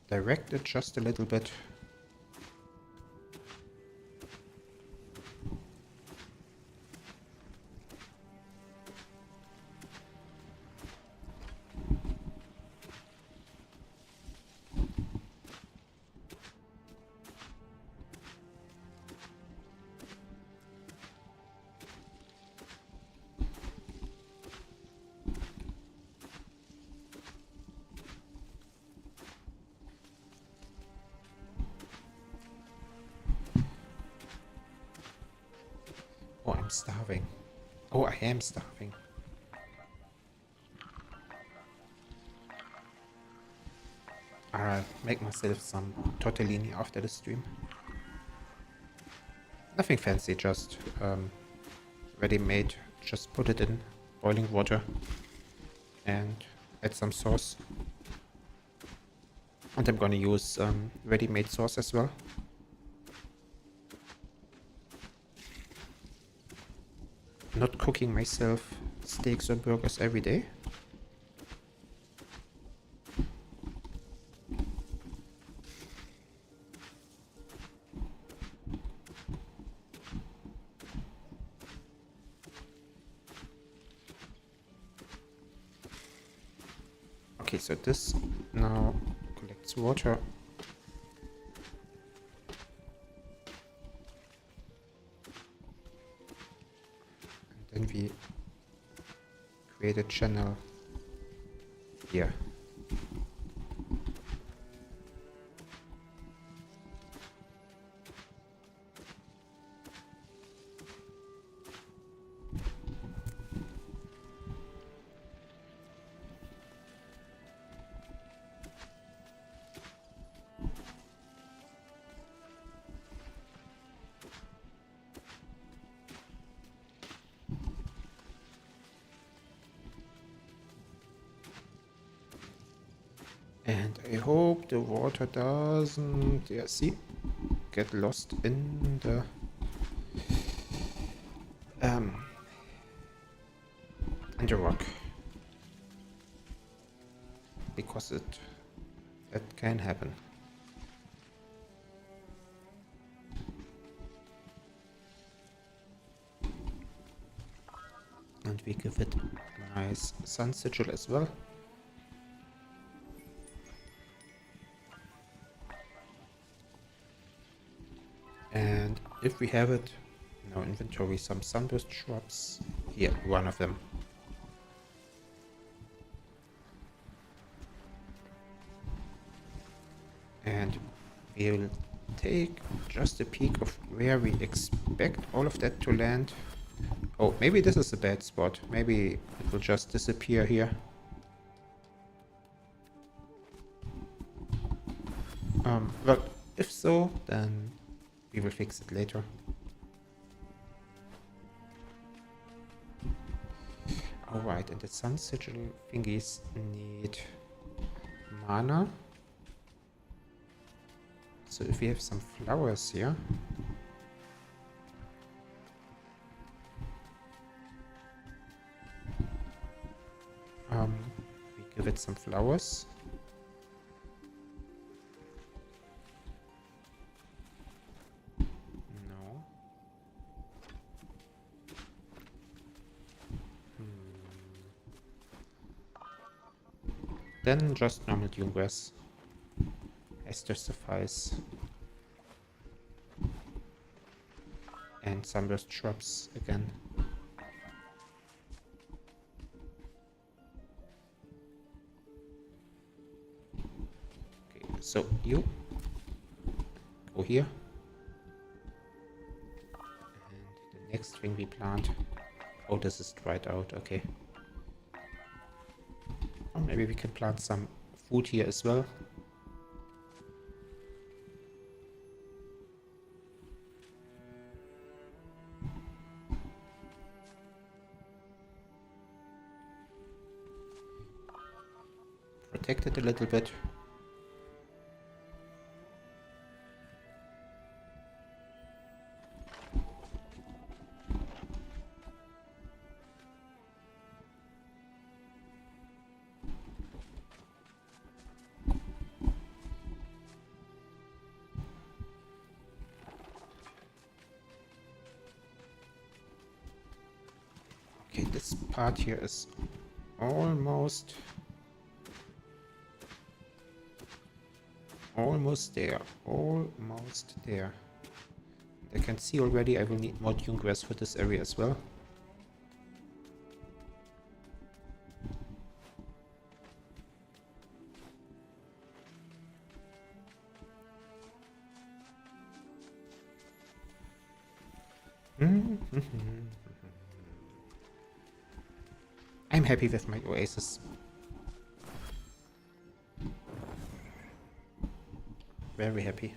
[SPEAKER 1] direct it just a little bit. Oh, I'm starving. Oh, I am starving. I'll make myself some tortellini after the stream. Nothing fancy, just ready-made. Just put it in boiling water and add some sauce. And I'm gonna use ready-made sauce as well. Not cooking myself steaks or burgers every day. Okay, so this now collects water. And then we create a channel here. And I hope the water doesn't, yeah, see, get lost in the rock, because that can happen. And we give it a nice sun sigil as well. And if we have it in our inventory, some sunburst shrubs, here, one of them. And we'll take just a peek of where we expect all of that to land. Oh, maybe this is a bad spot. Maybe it will just disappear here. Well, if so, then we will fix it later. Alright, and the sun sigil thingies need mana. So if we have some flowers here, we give it some flowers. No. Then just normal dune grass has to suffice. And sunburst shrubs again. Okay, so you go here. And the next thing we plant. Oh, this is dried out, okay. Or maybe we can plant some food here as well. Protect it a little bit. this part here is almost there. Almost there. I can see already I will need more dune grass for this area as well. I'm happy with my oasis. Very happy.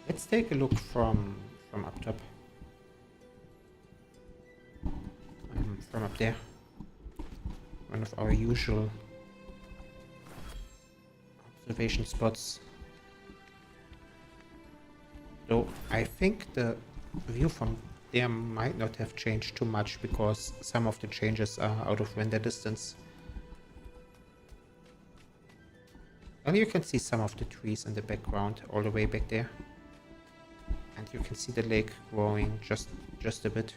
[SPEAKER 1] Let's take a look from up top. From up there. One of our usual observation spots. Though I think the view from there might not have changed too much because some of the changes are out of render distance. Well, you can see some of the trees in the background all the way back there. And you can see the lake growing just a bit.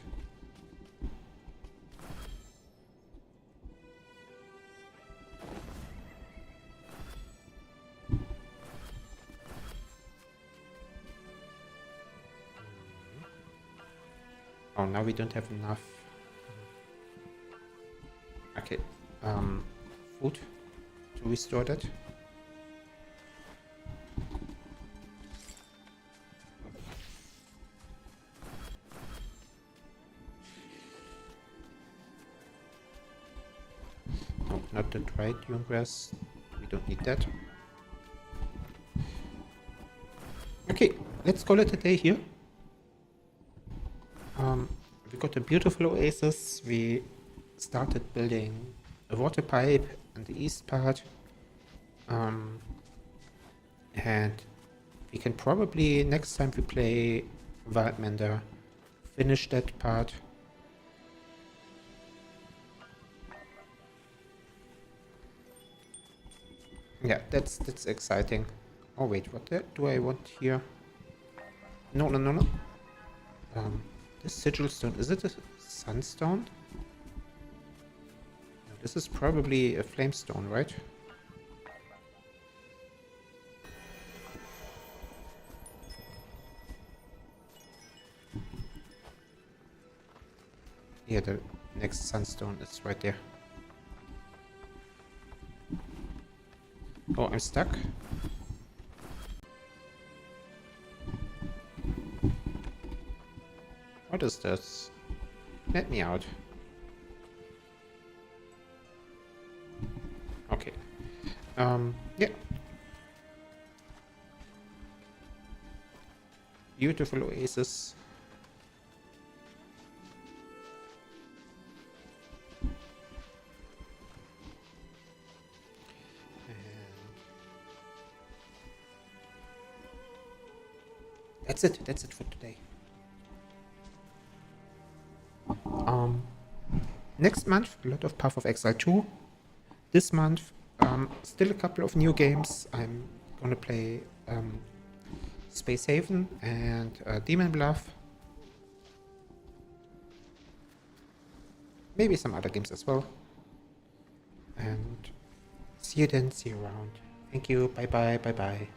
[SPEAKER 1] Oh, now we don't have enough. Okay, food to restore that. No, not the dried dune grass. We don't need that. Okay, let's call it a day here. We got a beautiful oasis. We started building a water pipe in the east part. And we can probably, next time we play Wildmender, finish that part. Yeah, that's exciting. Oh wait, what do I want here? No. This sigil stone, is it a sunstone? No, this is probably a flamestone, right? Yeah, the next sunstone is right there. Oh, I'm stuck. What is this? Let me out. Okay. Yeah. Beautiful oasis. That's it for today. Next month, a lot of Path of Exile 2. This month, still a couple of new games. I'm gonna play Space Haven and Demon Bluff. Maybe some other games as well. And see you then, see you around. Thank you, bye bye, bye bye.